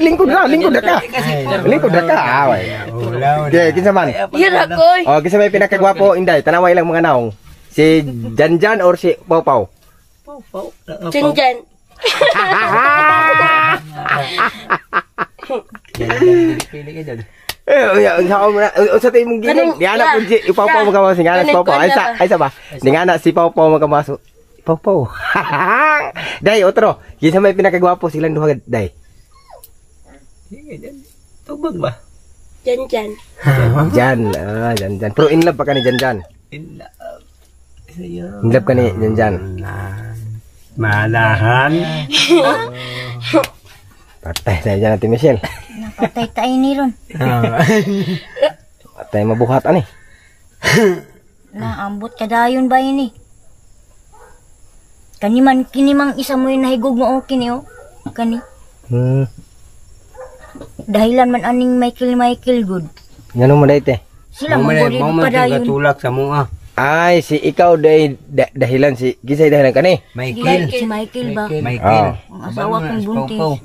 Lingkod na ka. Away. Okay, kinsa man? Hira koy. Kinsa may pinakagwapo, Inday? Tanaway lang mga naong. Si Janjan or si Pawpaw? Janjan. Pili ka dyan. Sa tayo mong ginig. Di anak po si Pawpaw magkamaso. Di anak si Pawpaw. Ay sa ba? Di anak si Pawpaw magkamaso. Pawpaw. Day, otro. Kinsa may pinakagwapo silang duha, Day? Tubag ba? Janjan. Jan. Pero in love pa ka ni Janjan? In love ka ni Janjan? Malahan. Patay na dyan natin, Michelle. Napatay tayo ni ron. Patay mabuhat, ani. Naambot kadayon ba yun Kini mang isa mo yung nahigog mo kini Kani. Dahilan man aning Michael good. Ngano mo dayte? Sila mo guri padayon. Katulak sa mga. Ay, si ikaw dahilan si gisay dahilan kani. Michael. Si Michael ba? Michael. Ang asawa kong buntis.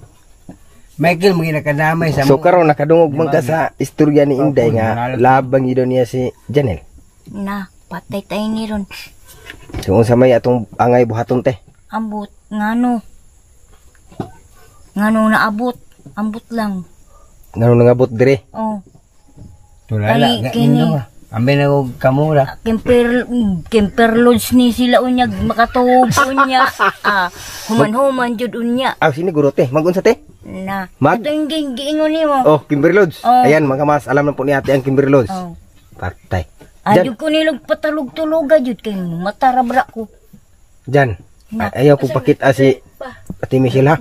Michael mo ginakadamay sa So karon nakadungog man ka sa istorya ni Inday nga labang ido niya si Janel. Na, patay tayo ni ron. So unsa may atong angay buhaton te? Ambot ngano. Ngano naabot. Ambot lang. Ngano nangabot dire? Oh. Tulala, Ay, kini. ambil na ko kamura. Kemper lodge ni sila unya makatuog unya. Human-human jud unya. Sini guro te. Magun sa te? Na. Mag- Ito yung giingon nimo. Oh, Kimberly Lodge. Oh. Ayan, mga mas, alam na po ni ate ang Kimberly Lodge. Oh. Patay. Adyo ko nilog patalog-tuloga jud kay matarabra ko. Jan, ayaw po pakita si Ate Michelle ha.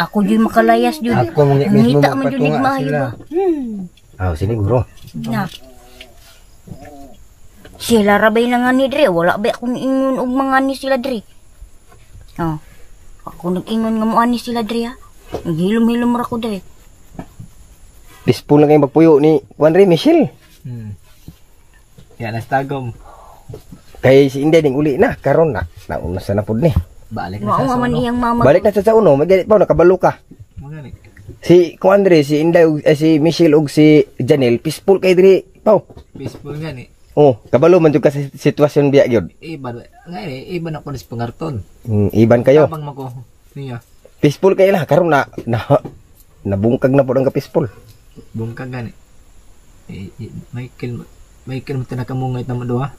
Ako jud makalayas jud. Ako mga mismo Ngita man jud magpatunga nigmayo sila. ba. Sini guro. Na. Sila rabay na nga ni Dre. Wala ba akong ingon og mga ni sila Dre. Ako nag-ingon nga mo ani sila Dre ha. Naghilom-hilom ra ko Dre. Peaceful lang kayo magpuyo ni Juan Ray Michelle. Yan, nastagom. Kay si Inday ding uli na. Karon na. Nauna sa napod ni. Balik na Mao sa nga man sono. iyang mama. Balik na sa uno. Magalit pa. Nakabalo ka. Mga ni. Si Juan Ray, si Inday, si Michelle ug si Janelle. Peaceful kayo diri. Pao. Peaceful nga ni. Oh, kabalo man jud ka sa sitwasyon biya gyud. Iba nga ni, iba na ko sa pangarton. Iban kayo. Tabang mako niya. Peaceful kayo lah. Karon na nabungkag na po ang ka-peaceful. Bungkag gani. Michael mo tinakamungay na mo doha.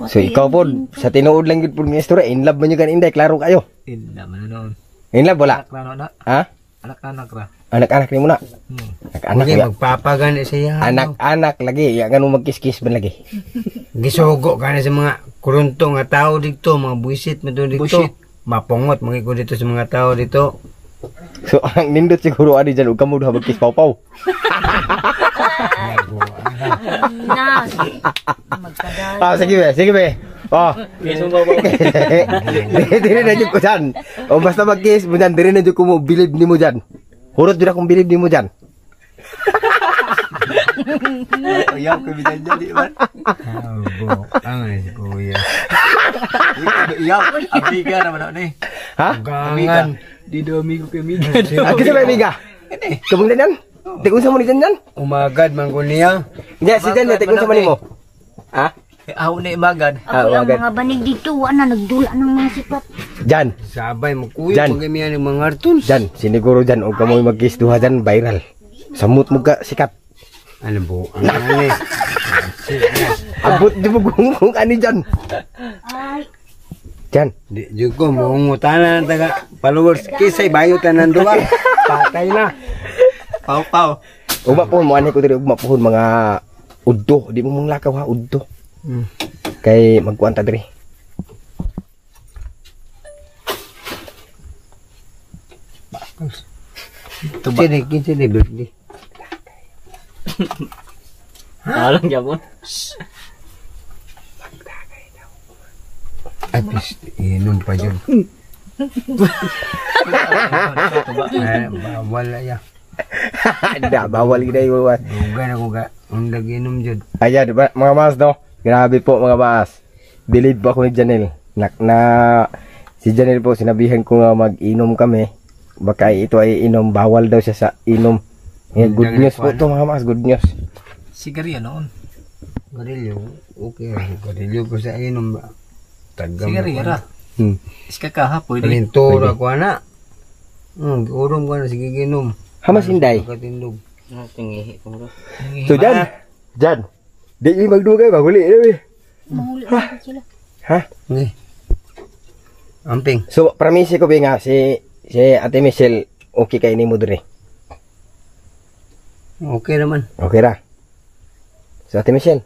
So ikaw po, sa tinuod lang yun po ng istorya, in love mo nyo kan Inday, klaro kayo. Ila man noon. In love, wala. Anak ra na. Ha? Anak-anak ra. Anak-anak ni mo na. Anak-anak Lagi ya. magpapagani siya. Anak-anak lagi, ya ganun magkis-kis ba lagi. Gisugo ka na sa mga kurunto nga tao dito, mga buisit mo dito. Buisit. Mapungot, mga iko dito sa mga tao dito. So ang nindot siguro adi dyan, huwag ka mo doon magkis pau-pau. Na. Magpadala. Sige be, sige be. Diri na dyan ko dyan. Basta magkis mo dyan, diri na dyan ko mo, bilib ni mo dyan. Hurot dyan akong bilib ni mo dyan. Ayaw ko bidan jadi man. Ang si kuya. Ayaw, abiga naman ni. Ha? Gangan. Di do amigo kay amiga. Kasi ba amiga? Kabang na dyan? Tikun sa mo ni dyan dyan? Umagad man ko niya. Hindi, si dyan, tikun sa mo ni mo. Ha? Aw ni magad. Ako lang wagad. mga banig dito, wala nagdula ng mga sipat. Dyan. Sabay mo kuya, Jan. pagkamihan ng mga artun. Dyan, siniguro dyan, huwag ka mo magkis duha dyan, viral. Samut mo ka, sikat. Ano po? Ano ni? Abot di mo kung ani dyan. Ay, Dyan. Di ko mungutanan taga followers kisay bayo tanan duwa. Patay na. Pau. Ugma po, mo ani ko diri, ugma po mga udto. Di mo mong lakaw ha, udto. Kay magkuhan ta diri. Kinsi birthday. Alang jabon. Apis inom pa yun. Ay, bawal ya. Da, bawal gina yung iwan. Dugan ako ga. Undag inom jud. Ayan, diba, mga mas no? Grabe po mga mas. Believe po ako ni Janelle. Si Janelle po, sinabihan ko nga mag-inom kami. Baka ito ay inom, bawal daw siya sa inom. Good news po to mga mas, good news. Sigarya noon. Garilyo, okay. Garilyo ko sa inom ba. Tagam. Sigarya ra. Iska ka ha, pwede. Palintura ko na. Urom ko na sige ginom. Hamas Inday. Katindog. Tingihi ko ro. So Jan. Di ni magdugay ba huli na eh. mahuli na sila. Ha? Ngi. Amping. So promise ko ba nga si Ate Michelle okay kay ni mo dire. Okay naman. Okay ra. So Ate Michelle,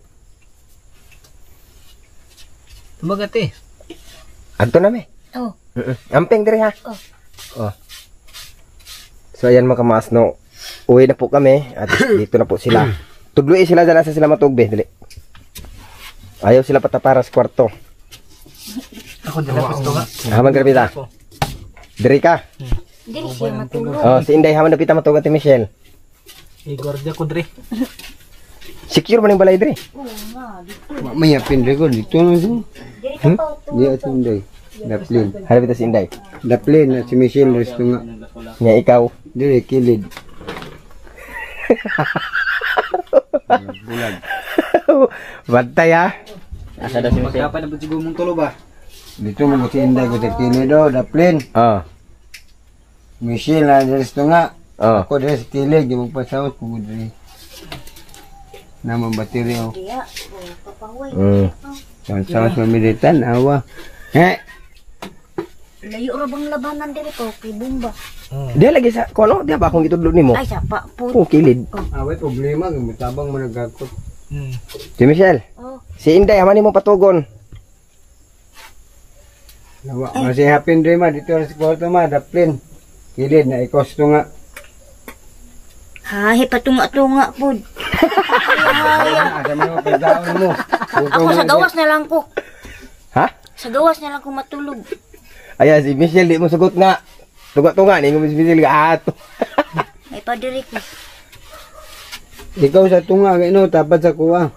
Magati. adto na me. Oh, Amping dire ha. Oh. Oh. So ayan mga kamaas no. Uwi na po kami at dito na po sila. Tudloy sila dala sa sila matugbe dili. Ayaw sila patapara sa kwarto. Ako dala gusto nga. Haman karapita. Diri ka. dili siya matulog. Oh, si Inday haman napita matug Ate Michelle. Igordia ko dre. Secure man yung balay diri. May apin ko dito na siya. Dili ka pa Di at Inday. Daplin. Harapita si Inday. Daplin na si Michelle resto nga. Nya ikaw. Dili kilid. Bantay ha. Asa daw si Michelle? Dito mo ko si Inday ko sa kilid do. Daplin. Oh. Michelle na dres to nga. Oh. Ako dres kilig yung magpasawat ko dre. Naman bateryo. Diya, papaway. Sa militan awa. Layo ra bang labanan diri ko kay Bumba. Dia lagi sa kono, dia ba akong itudlo nimo? Ay sapa po. Oh, kilid. Away problema kung tabang managakot. Si Michelle, Oh, si Inday man mo patugon. Nawa masih hapin dre ma dito sa kwarto ma daplin. Kilid na ikos to nga. hahi patunga-tunga pod. Asa mo pagdaon mo. Ako sa gawas na lang ko. Ha? Sa gawas na lang ko matulog. Ayan, si Michelle, di mo sugot nga. Tuga-tunga, ni mo si Michelle ka ato. May padiri ko. Ikaw sa tunga kay no tapat sa kuha.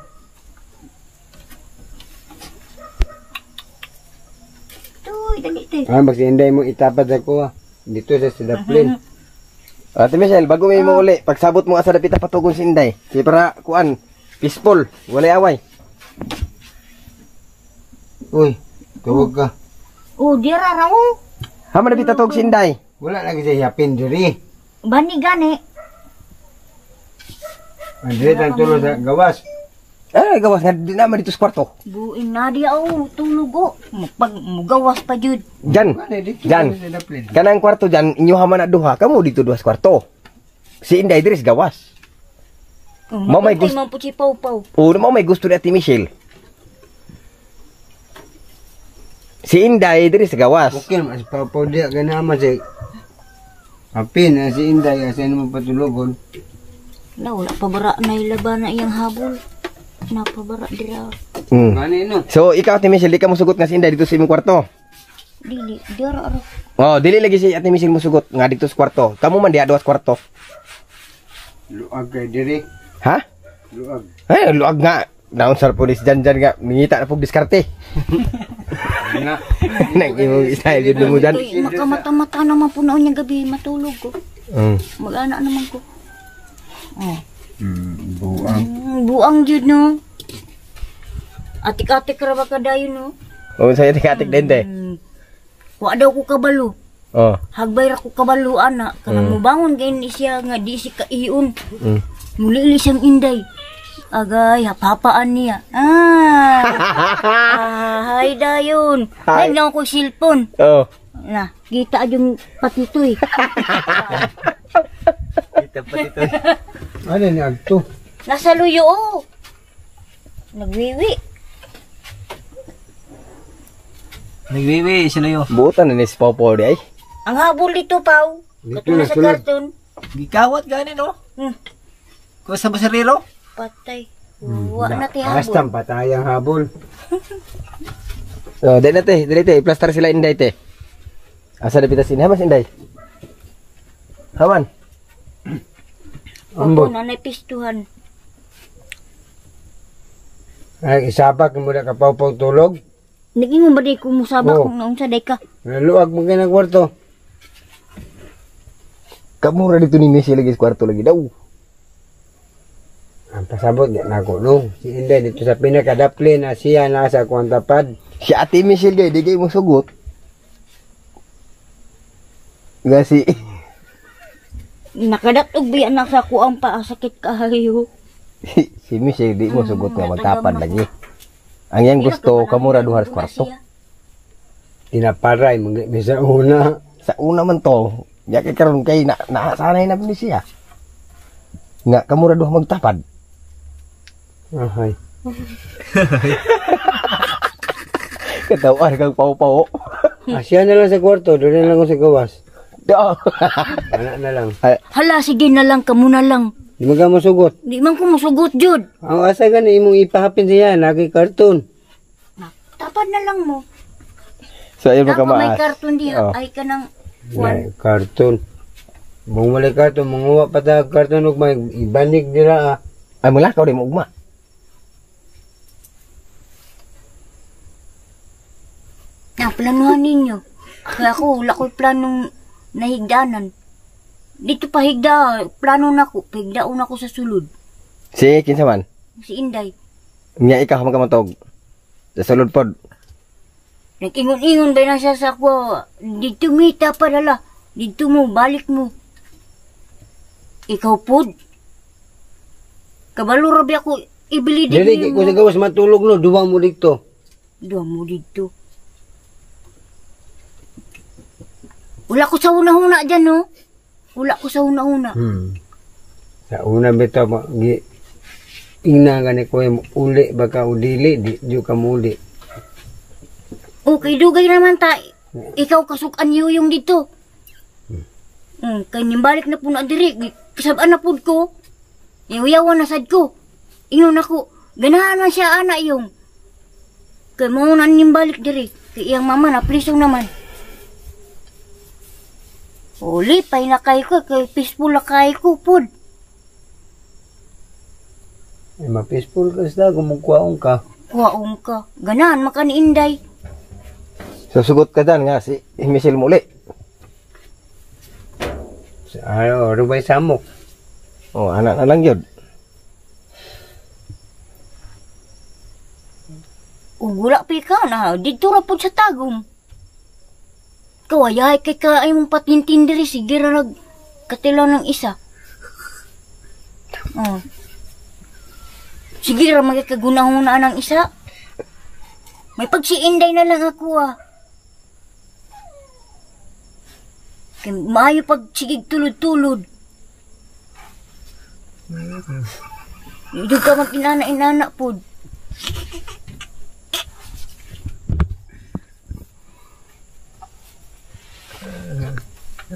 Tuy, dali te. Magsinday mo itapat sa kuha. Dito sa daplin. Ate Michelle, bago may mo uli, pagsabot mo asa dapita patugon si Inday. Kaya para, kuan, peaceful, walay away. Uy, tuwag ka. Oh, dira ra oh. Hama dapita tog si Inday. Wala lagi sa hapin diri. Bani gani. Andre tang tulo sa gawas. Gawas nga, di naman dito sa kwarto. Buin na dia oh, tulog oh. Pag mugawas pa jud. Jan, Jan, kanang kwarto dyan, inyo hama na duha, kamu dito duha sa kwarto. Si Inday diri sa gawas. Mamay Mapantay gusto- man po si Pau-Pau. O, mo may gusto ni Ate Michelle. Si Inday diri sa gawas. Okay, mas papaw dia ganama si hapin na si Inday asa mo patulogon. Wala pabara na ilaban na iyang habol. Napabara dira. Mm. Gani no. So, ikaw Ate Michelle, di ka musugot nga si Inday dito sa imong kwarto. Dili, dira ra. Oh, dili lagi si Ate Michelle musugot nga dito sa kwarto. Kamu man diha duha sa kwarto. Luag kay diri. Ha? Luag. Luag nga. Naon sa pulis dyan nga, mingita na pong diskarte. Na. Nang imong style yun mo dyan. Kay makamata-mata naman po noon yung gabi matulog ko. Mag-ana naman ko. Oh. Buang. Buang jud no. Atik-atik ra ba kadayon no? O, sa'yo tikatik din, te. Wa daw ko kabalo. Oh. Hagbay ra ko kabalo ana. Kanang mubangon kay ni siya nga di si kaiyon. Mm. Muli siyang Inday. Agay, hapapaan niya. Hay dayon. Hi. Hay na ko silpon. Oh. Na, kita yung patitoy. Ano ni agto? Nasa luyo oh. Nagwiwi. Nagwiwi sila yo. Buutan na ni si Popo di ay. Ang habol dito, Pau. Dito Katulad na sa sulod. karton. Gikawat gani no. Hmm. Ko sa basarero. Patay. Wa na ti Basta habol. patayang habol. Oh, dahil na te, dali te, i-plaster sila Inday te. Asa na pita sini, hamas Inday. Haman. Opo, Ambot. nanay pistuhan. Ay isabak mo na kapaw tulog. Naging mo ba di ko musabak Oo. kung naong sa day ka? Luag mo kay kwarto. Kamu ra dito ni Messi lagi sa kwarto lagi daw. Ang pasabot di na ako no. Si Inday dito sa pinakadaplin na siya nasa kuwang tapad. Si Ate Michelle gay, di gay mo sugot. Nga si... Nakadatog biya na sa kuang pa sakit kahayo. si Michelle di mo sugot nga magtapad lagi. Ang yang gusto, kamu ra duha sa kwarto. Tinaparay mo sa una. Sa una man to, ya kay karon kay naasanay na ni siya. Nga kamu ra duha magtapad. Ahay. Katawar kang pau-pau. Asya na lang sa kwarto, doon na lang ako sa gawas. Da. Anak na lang. Hala, sige na lang, kamo na lang. Di mo ka masugot. Di man ko musugot, Jud. Ang asa ka na imong ipahapin siya, lagi karton. Tapad na lang mo. So ayun Ako may makamaas. karton diha, Oh. ay ka ng... Ay, karton. Bung wala karton, manguwa pa ta karton ug may ibanig dira ah. Ay mula ka di mo ugma. Planuhan ninyo. Kaya ako, wala ko planong nahigdanan. Dito pa higda, plano na ko. Higdaon ako sa sulod. Si kinsa man? Si Inday. Nya ikaw magkamatog. Sa sulod pod. Nag-ingon-ingon ba na siya sa ako. Dito mita pa dala. Dito mo, balik mo. Ikaw pod. Kabalo rabi ako ibili Dili din ko sa gawas matulog no, duwa mo dito. Duwa mo dito. Wala ko sa una-una dyan, no? Wala ko sa una-una. Sa una bitaw tingnan ka ni ko uli baka udili di ka muli. Okay, dugay naman ta. Ikaw kasukan yung dito. Kay nimbalik na po na diri. Kasabaan na po ko. Yaw-yawan na sad ko. Ingon ako. Ganahan man siya anak yung. Kay mo na nimbalik diri. Kay iyang mama na prisong naman. Uli, pay na kay ko. Kay peaceful na kay ko po. Ma-peaceful ka sa gumugwaong ka. Kuwaong ka. Ganahan makaniinday. Susugot ka dyan nga si Michelle muli. Rubay samok. Oh, anak na lang yun. Wala pa ka na. Dito ra po sa tagom. Kawayahay kay ka ay mong patintindiri. Sige ra nagkatilaw ng isa. Sige ra magkakagunahunaan ng isa. May pagsiinday na lang ako Kay maayo pag sigig tulod-tulod. Hindi ka mag-inana-inana po.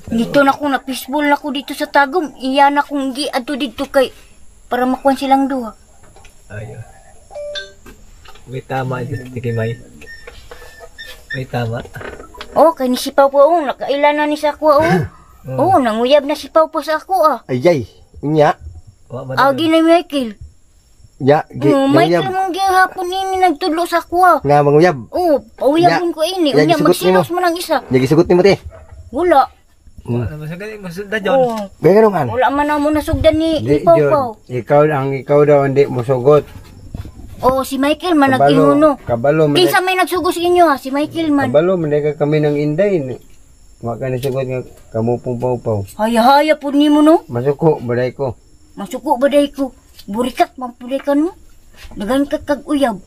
Dito na ko na peaceful na ko dito sa tagom. Iyan akong gi adto dito kay para makuha silang duha. Ayun. May tama dito, Tikimay. May tama. Kay ni si Pao po, nakaila na ni sa ako, nanguyab na si Pao po sa ako, Ayay, nya. Agi na Michael. Ya, Michael mong gihapon ini nagtudlo sa ako, nga manguyab. Pauyabon ko ini, Ya, unya gisugot magsinos mo ng isa. Yagi sugot ni mo te. Wala. Ano sa galing masunda John? Gaya ganun kan. Wala man na mo nasugdan ni Di Pao Jod, Pao. ikaw daw hindi mo sugot. Si Michael man nag-inguno. Kabalo man. Kinsa may nagsugo sa inyo si Michael man. Kabalo man ka kami ng inday. Wa ka ni sugot nga kamupong Pao. Haya-haya po ni mo no. Masuko baday ko. Masuko baday ko. Burikat mampuday ka no. Dagan ka kag uyab.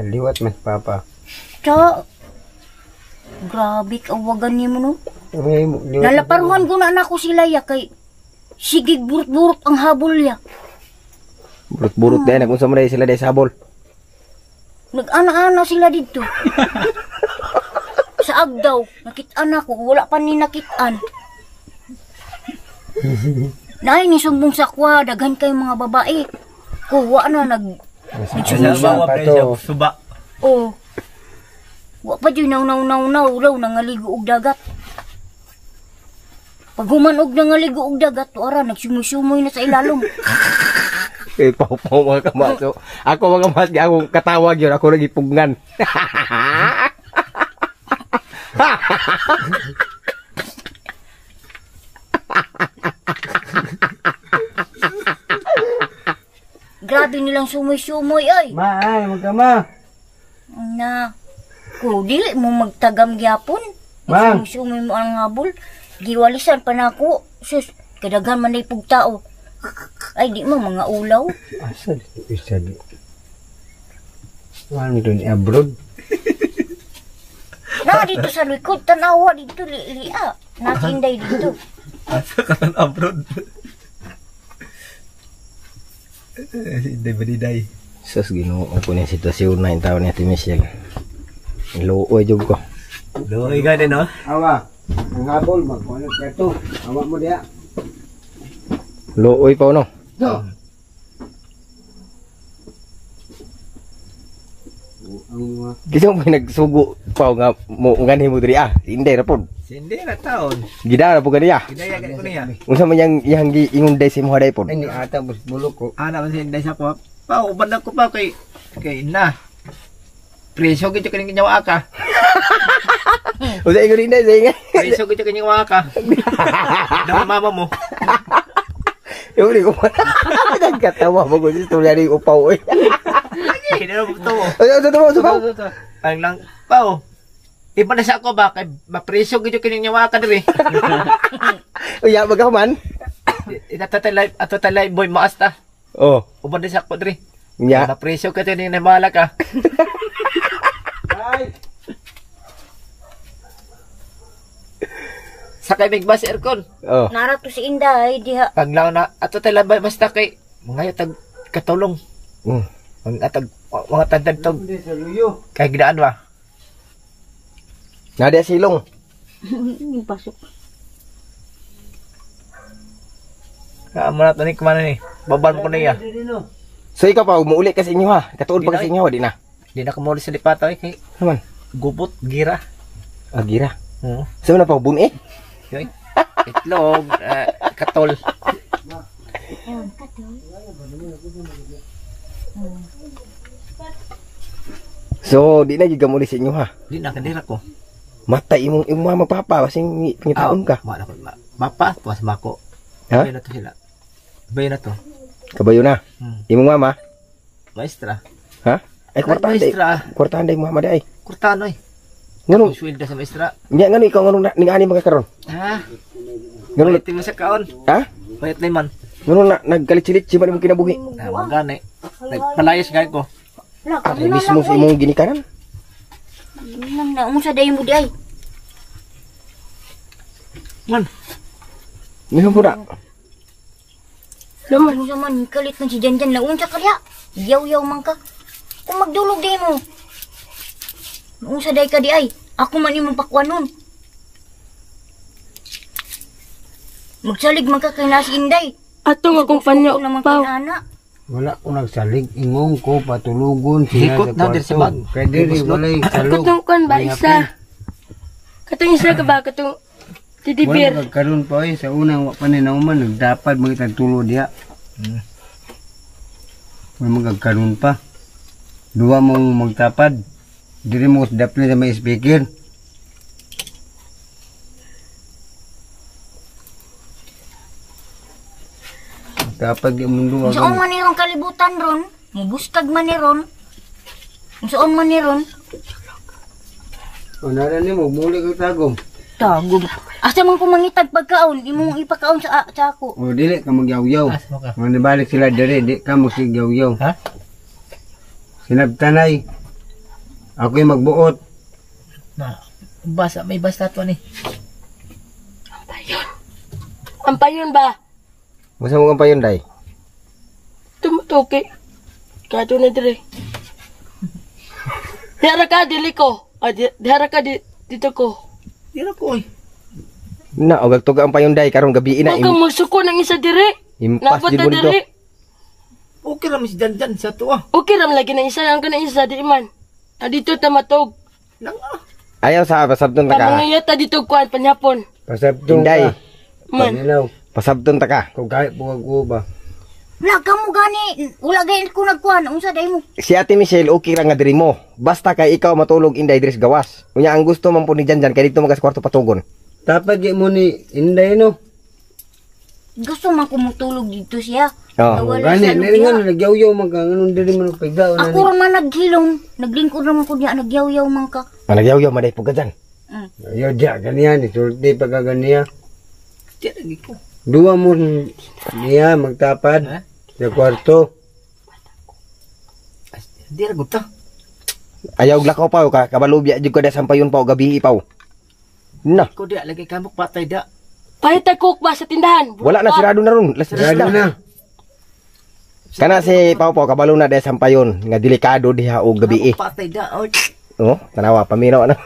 Liwat mas papa. Grabe kawagan ni mo no. Liwat. Nalaparuhan ko na ako sila kay sigig burot-burot ang habol ya. Burut-burut dahil kung saan sila dahil sabol. Nag-ana-ana sila dito. Sa Agdaw, nakitaan ako. Wala pa ni nakitaan. Naay ni sumbong sa kwa, daghan kay mga babae. Kuha na Bawa pa siya, suba. Wa pa dyan naw raw nangaligo og dagat. Pag humanog nangaligo og dagat, tuara nagsumusumoy na sa ilalom. Pau mga kamaso. Ako mga mas akong katawag yun. Ako nagipugngan. Grabe nilang sumoy-sumoy ay. Ay, magkama. Na, kung dili mo magtagam gyapon. Ma'am. Sumoy mo ang habol. Giwalisan pa na ako. Sus, kadaghan man na ipugtao. Ay, di mo mga ulaw. Asa isa di. Ano doon abroad? Dito sa likod, tanawa dito, liya. Nakinday dito. Asa ka ng abroad? Hindi ba diday? Sus, ginoo ko na yung sitwasyon na yung tao ni Ate Michelle. Luoy jud ko. Luoy ka din, no? Awa, ang habol, magkuhanap ka ito. Awa mo diya. Luoy pa no? Kasi mo pinagsugo pa nga mo ngani mo diri Inday ra pod. Hindi na taon. Gida ra po ganiya. Gidaya ko niya. Unsa man yang giingunday si mo haday pod. Ay, ni ata bulok ko. Ana man si Inday sa ko. Pa uban ko pa kay na. Preso gito kaning kinyawa ka. Usa ingon Inday sa ingay. Preso gito kinyawa ka. Daw mama mo. Yung ko nagkatawa mo ko si tulad ni upaw eh. Hindi na mo to. Ano to? Ang lang pao. Iba na sa ako ba? Kay mapreso gito kining nyawa ka diri. Uya magaman. Atatalay boy maas ta. Oh, Uban na sa ako diri. nya. Mapreso ka tining namala ka. Sakay mig bus aircon. Oh. Nara to si Inday, diha. Ang lao na atatalay ba basta kay mga tag katulong. Mm. Ang atag mga tagtag Hindi sa luyo. kay gidaan ba. Nada silong. Yung pasok. Amo na tani kumana ni. Baban ko na iya. Dili no. So ikaw pa umuuli ka sa inyo ha. Katuod pa ka sa inyo di na. Di na ko mo sa lipata kay Naman. gubot gira. Agira. Oo. Sa na pa bun eh. Yoy. Itlog, katol. So di na gigamuli sa inyo ha. Di na kadira ko. Mata imong mga magpapa kasing pangitaon ka. Wala ko. Mapa, tuwas mako. Ha? Bay na to sila. Bay na to. Kabayo na. Imong mama. Maestra. Ha? Ay kwartahan day. Maestra. Kwartahan day mama day. Kurtano eh. Ngano? Sweldo sa maestra. Nya ngano ikaw ngano ningani mga karon? Ha? Ngano Bayat mo sa kaon. ha? Bayat lemon. Ngano na nagkalit-silit si man imong kinabuhi? Magani. Nagpalayas gay ko. Wala, Ay mismo sa imong ginikanan. Nang naong sa dayon mo di ay. Man. Mihon po na. Laman mo sa man, kalit man si Janjan laong sa kaya. Yaw-yaw man ka. Kung magdulog di mo. Naong sa day ka di ay. Ako man imong pakwan nun. Magsalig man ka kay nasi Inday. Atong akong panyo, Ako naman Pao. kay Ana. Wala ko nagsalig. Ingong ko patulugon sila Hikot sa na din sa kwarto. bag. Kaya dili walay salog. Katong kwan ba, isa? Katong isa ka ba? Katong titibir. Wala magkaroon pa eh. Sa unang paninauman, nagdapat mga tulo diya. Wala magkaroon pa. Dua mo magtapad. Dili mo dapli sa may speaker. Dapat di mundo Saan man nirong kalibutan ron. Mubuskag man niron. Saan man niron. O nara ni mo, muli ka tagom. Tagom. Asa man ko mangitag pagkaon. Imong ipakaon sa ako. O dili ka magyaw-yaw. As mo ka. Mga nabalik sila dere, di ka magsigyaw-yaw. Ha? Sinabtanay. Ako yung magbuot. Na. Basa may basta to ni. Ampayon ba? Masa mo kang payon day? Tumutuki. Kato na dire. Dihara ka, dili ko. Dihara ka, dito ko. Di na ko eh. Na og tuga ang payon day karon gabi ina Huwag kang magsuko ng isa dire. impas Nabot jud na mo dito. dire. Okay lang si Janjan sa to ah. Okay ram lagi na isa. Ang ka na isa, di man. Dito tamatog. Nang ah. Ayaw sa pasabton ta ka. Pamangayat dito kuan, panyapon. Pasabtong Inday. ka. Man. Panilaw. Pasabton ta ka. Kung kahit buwag ko ba. Wala ka mo gani. Wala gani ko nagkuhan. Unsa day mo. Si Ate Michelle okay ra nga diri mo. Basta kay ikaw matulog inday diri sa gawas. Unya ang gusto man po ni Janjan kay dito magas kwarto patugon. Dapat di mo ni Inday no. Gusto man ko mutulog dito siya. Oh. Wala Gani, siya lubya. naringan nagyaw-yaw man ka. Anong dili mo nagpigdaw na Ako ni. raman naghilom. Naglingkod naman ko niya. Nagyaw-yaw man ka. Managyaw-yaw maday po gadyan. Ayaw diya, ganyan. Isulti pagkaganiya. Di lagi ko. Dua mo niya magtapad Ha? sa kwarto. Di ra gud ta. Ayaw glakaw pa ka kabalubya jud ka da sampayon pa o gabi pa. Na, Ko di lagi kamok patay da. Pahit cook ba sa tindahan? wala na sirado na ron. Last Sarado na. Kana si Pao Pao kabalo na da sampayon nga delikado diha og gabi. Kamok patay da. Oh. Oh, tanawa paminaw na.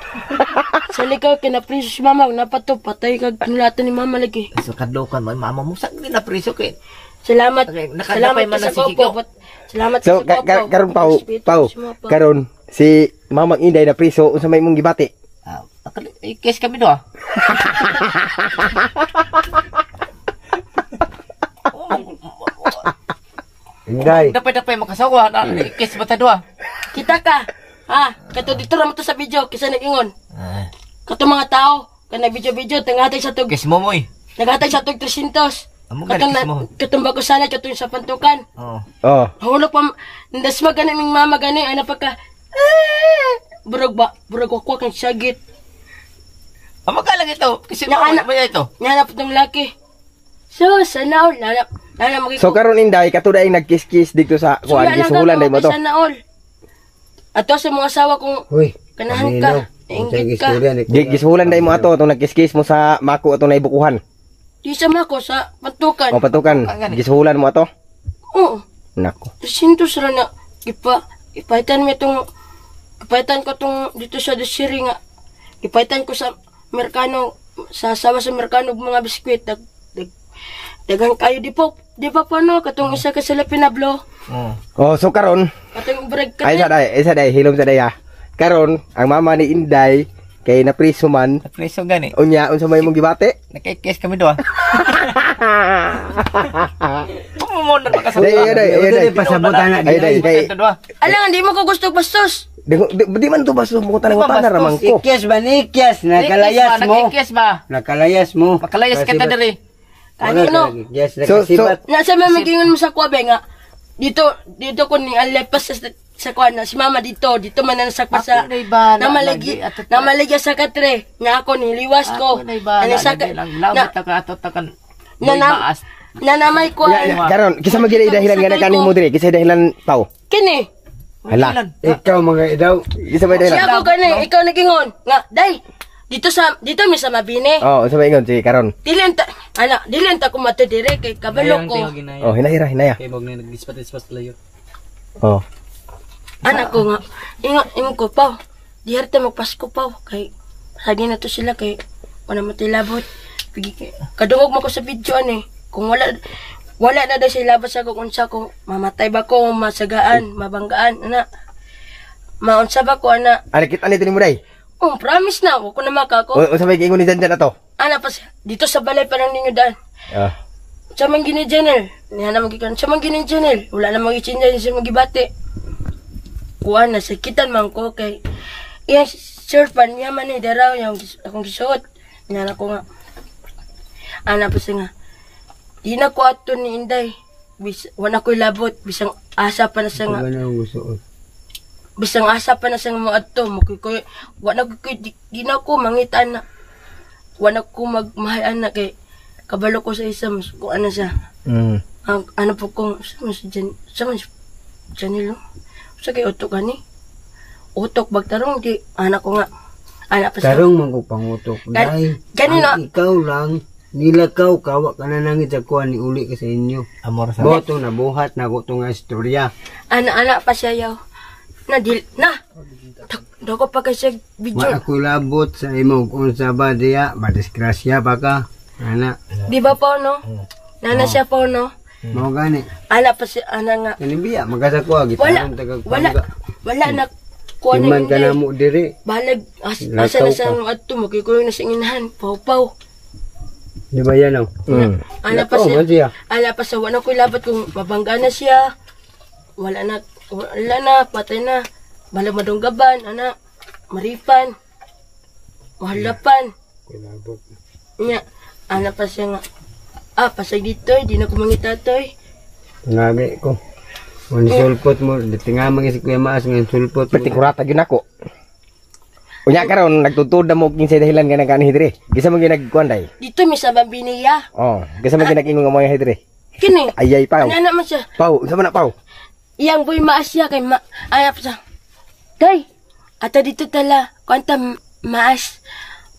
Sa likaw, kinapriso si mama. Napato, patay kag nulatan ni mama lagi. So kadlokan mo mama mo sa na preso kay. Salamat. Okay, Salamat nakagapay man ka sa na si Kiko. Popo. Salamat So ka sa Popo. karon Pao, Respeto Pao, si Mama. karon si Mamang Inday na priso unsa may mong gibati? Kes kami do ah. Inday. Dapat makasawa na kes bata do ah. Kita ka. Ha? Kato dito raman to sa video. Kisa nag-ingon. Ah, Kato mga tao. Kana video-video. Tangatay sa tug. kes mo moy. Nagatay sa tug 300. Amo Katong ka kes mo. katong bago sana. Katong sa pantukan. Oh. Oh, Hulog pa. Ndas magana ming mama gani. Ano pa ka. Burog ba? Burog wakwak ang sagit. Ang magalang ito. Kasi Na anak. ba ito? Nanap itong laki. So, sana all. Nanap magiging. So karon Inday kato daing nagkiss-kiss dito sa kuan gisuhulan day mo to. Sana all. Ato sa mga asawa kong Uy. kanahan ka. Nainggit ka. Gisuhulan day mo ato atong nagkiss-kiss mo sa mako atong naibukuhan. Di sama ko sa patukan. O patukan. Gisuhulan mo ato. Oo. Nako. Sinto sila na ipaitan ko tong dito sa Desiri nga. Ipaitan ko sa Merkano, sa asawa sa Merkano mga biskwit. Dagang kayo di pa no katong isa ka sila pinablo. Oh, so karon Katong break ka. ay isa day hilom sa day ha. Karon ang mama ni Inday kay na priso man Preso gani. unya unsa may mong gibate? Nakikis kami doon. Pumumuna na kasama. Day, pasabutan na Ay, day, kay Alang, di mo ko gusto bastos. di man to baso mo tanang utana ramang ko. Ikyas ba ni Ikyas? Nakalayas mo. Nakikis ba? Nakalayas mo. Makalayas ka ta diri. Kanino? Yes, So- nakasibat. Nasa mamigingon mo sa kuwabe nga. Dito ko ni alepas sa kuwan na si mama dito man na nasakpa sa Ako na iba, namalagya sa katre nga ako niliwas ko. Ako na iba. Ano sa Lamot ka ato takan. na nanamay ko Karon kisa magila dahilan nga kanin mo diri kisa dahilan tao. kini. Hala. Ikaw mga idaw. Kisa may Siya dahilan. ko kani ikaw nagingon nga day. Dito mi sa mabine. Oh, unsa may ingon sige karon. Dilen ta ko mato dire kay kabalo ko. Oh, hinahira hinaya. Kay bog na nagdispat-dispat layo. Oh. Anak ko nga, ingon ko, Pao, di harta magpasko, Pao, kay, lagi na to sila, kay, wala matilabot. Kadungog mo ko sa video, kung wala na daw sila labas ako, unsa ko, mamatay ba ko, masagaan, mabanggaan, maunsa ba ko, Alikit ani to ni mo day. promise na ako, kung namaka ko, Unsa may ingon ni Janjan ato? dito sa balay pa lang ninyo daan, Ah. sa man gini Janel, niya na magikan, sa man gini Janel, wala na magichinja, sa magibate. Kuha na, sakitan man ko kay yung surfan niya man daraw yung akong gisuot. Nga ko nga. Pa siya nga. Di na ko ato ni Inday. Wala ko'y labot. Bisang asa pa na siya nga. Bisang asa pa na siya nga mo ato. Di na ko mangitaan na. Wala ko magmahayan na kay kabalo ko sa isa. Kung ano siya. Ano po kong, sa Janilo. Sa kay utok gani. Utok bagtarong di anak ko nga. Anak pa sa. Tarong magpangutok. Dai. Ganino. Ikaw lang. Nilakaw kawa ka na nangit sa kuha ni uli ka sa inyo. Amor sa. Boto na buhat na ko nga istorya. Anak pa siya yaw. Dako pa kasi video. Wa ako labot sa imo kung sa ba diya. Madisgrasya pa ka. Ana. Di ba po no? Nana siya po no? Mao gani. Anak pa siya nga. Kanibiya magasa ko gitarong taga Wala na kuha na Iman ka na mo diri. Balag asa Lakaw na sa ka. ato makikuyo na sa inahan. Pau. Di ba yan oh? Anak pa Lakaw man siya. siya. Anak pa siya wala ko'y labat kung mabangga na siya. Wala na patay na. Balag madunggaban anak. Maripan. Mahalapan. Nya anak pa siya nga. Pasay dito, di na ko mangitatoy. Ngagi ko. Kung sulpot mo, tingamang si Kuya Maas ngayon sulpot mo. Pati kurata gyud nako. Unya karon nagtutud na mo kinsay dahilan nga nagani hidre. Gisa man gyud nagkuan day. Dito may sa Bambiniya. Oh, gisa man gyud nag-ingon nga mo hidre. Kini. Ayay paw. Ano man siya. Paw, unsa man na paw? Iyang boy maas siya kay anak siya. Day, ata dito tala. Kwanta maas.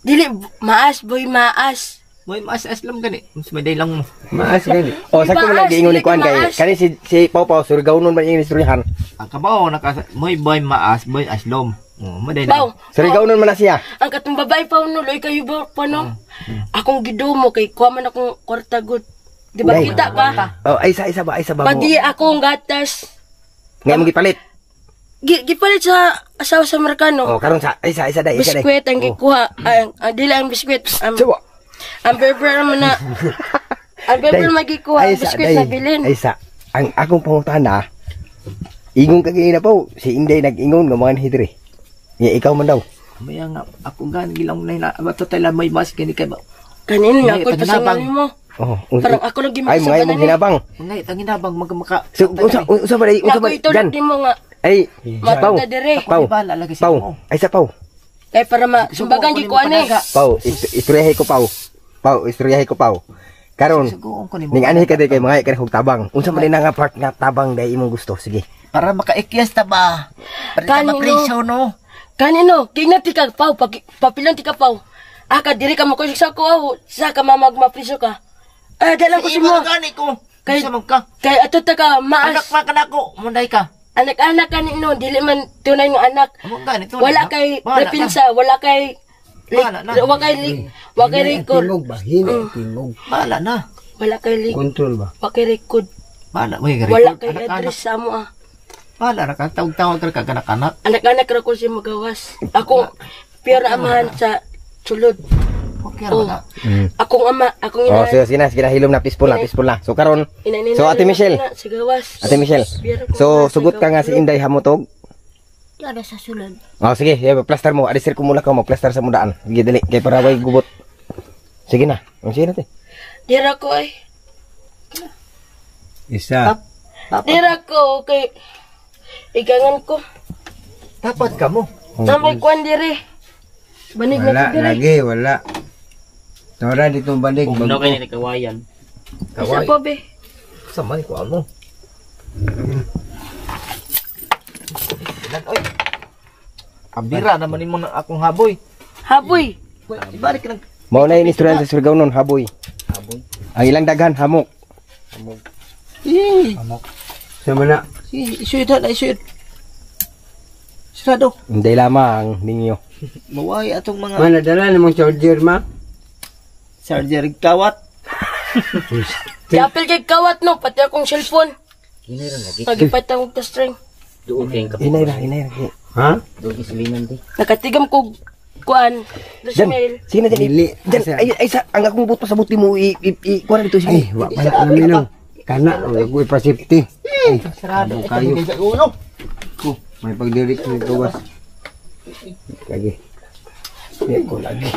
Dili, maas, boy maas. Boy, maas-aslam gani. Mas may day lang mo. Maas gani. Oh, sakto man Maas, nag-ingon ni dili kuan kay maas. kani si Paw surgawnon man yung istoryahan. Ang kabaw, mo'y boy maas, boy aslom. Maday Baw, lang. Surgawnon man na siya. ang katong babae pa nuloy kayo ba pa no? Akong gidumo kay kuha man akong kwarta good. Di ba Day. kita ba? Oh, ay isa ba mo. Padi akong gatas. Ngay mo gipalit. Gipalit sa asawa sa Amerikano. Oh, karon sa isa day. Biskwit ang gikuha. Dili ang biskwit. Suwa. Ang berber naman na. Ang berber magikuha. Ang biskwit na bilin. Ay sa ang akong pangutana. Ingon ka gina po, si Inday nag-ingon nga mga hidre. Nga ikaw man daw. Maya nga, ako nga, gilang na ato tayo may mas gani kay ba. Kanino nga Ngay, ako taginabang. pasangan mo. Oh, Parang ako lang ay mga imong hinabang. Ngay, tanginabang magmaka. So, unsa ba Nga ako itulad Jan? din mo nga. Ay, Paw. Mata dire. Paw. Bala lagi sa Paw. mo. Ay sa Paw. Kay para masumbagan gi ko ani. Pau, istoryahay ko Pau. Pau, istoryahay ko Pau. Karon, Suguon ko ni mo. ning anhi ka di kay mga kanang tabang. Unsa man din nga part nga tabang dai imong gusto? Sige. Para makaikyas ta ba? Para ta Kanino? mapresyo no. Kanino, kingna ti ka Pau, papilan ti ka Pau. Aka diri ka mo ko sa ko, sa ka mamagmapriso ka. Dalang ko si mo. Gani ko. Kay- Kay man ka. Kay ato ta ka Anak maas. pa kanako, munday ka. Anak-anak kanino, dili man tunay nga anak. Amo gani to. Wala kay repinsa, wala kay Wala na. wala kay record. Tingog ba? Hina tingog. Bala na. Wala kay Control ba? wala kay record. Bala mo yung Wala kay anak-anak. address sa mo ah. Bala na ka. Tawag-tawag ka kaganak-anak. Anak-anak ra ko si magawas. Ako pure amahan sa sulod. Okay Oh. na. Akong ama, akong Oh, ina. sige na, hilom na peaceful na. So karon, Ina-ina So, Ate Michelle. Si gawas. Ate Michelle. So sugot ka nga si Inday hamutog. Di ada sa sulod. Oh, sige, plaster mo. Adisir ko mula ka mo plaster sa mudaan. Sige dali kay para way gubot. Sige na. Sige na te. Dira ko ay. Isa. Dira ko kay igangan ko. Dapat ka mo. Namay kwan diri. Banig na Wala ko diri. lagi, wala. Tora dito balik. Ano kayo ni kawayan? Isa pa be. Sama ni ko ano. Oy. Abira naman mo ng akong haboy. Haboy. Ibalik ka ng Mao na ini istorya sa Surigao nun, haboy. Ang ilang daghan hamok. Sama na. Isuit na, isuit. Sarado. Inday lamang ninyo. Maway atong mga Mana dala namang charger ma? surgery kawat. Yapil kay kawat no, pati akong cellphone. Kinairan lagi. Nagipatang og string. Doon kayong kapit. Inay ra. Ha? Doon isilingan di. Nakatigam ko kuan. Jan, Mail. sige na Dili. Jan, ay sa ang akong buto sa buti mo kuha na dito Ay, sige. wa pala namin no. Kana, ako ipasipti. Ay, Sarado kayo. sa uno. May pagdirik ni gawas. Lagi. Di ko lagi.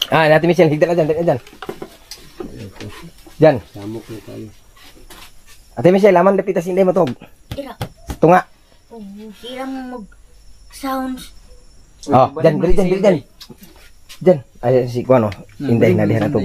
Ah, Ate Michelle, higda na dyan. Jan. Samok na tayo. Ate Michelle, aman dapitas Inday mo to. Dira. Tunga. Hirang mag sounds. Oh, dyan. Dyan. Ay, si Kuano, Inday na dihan na to.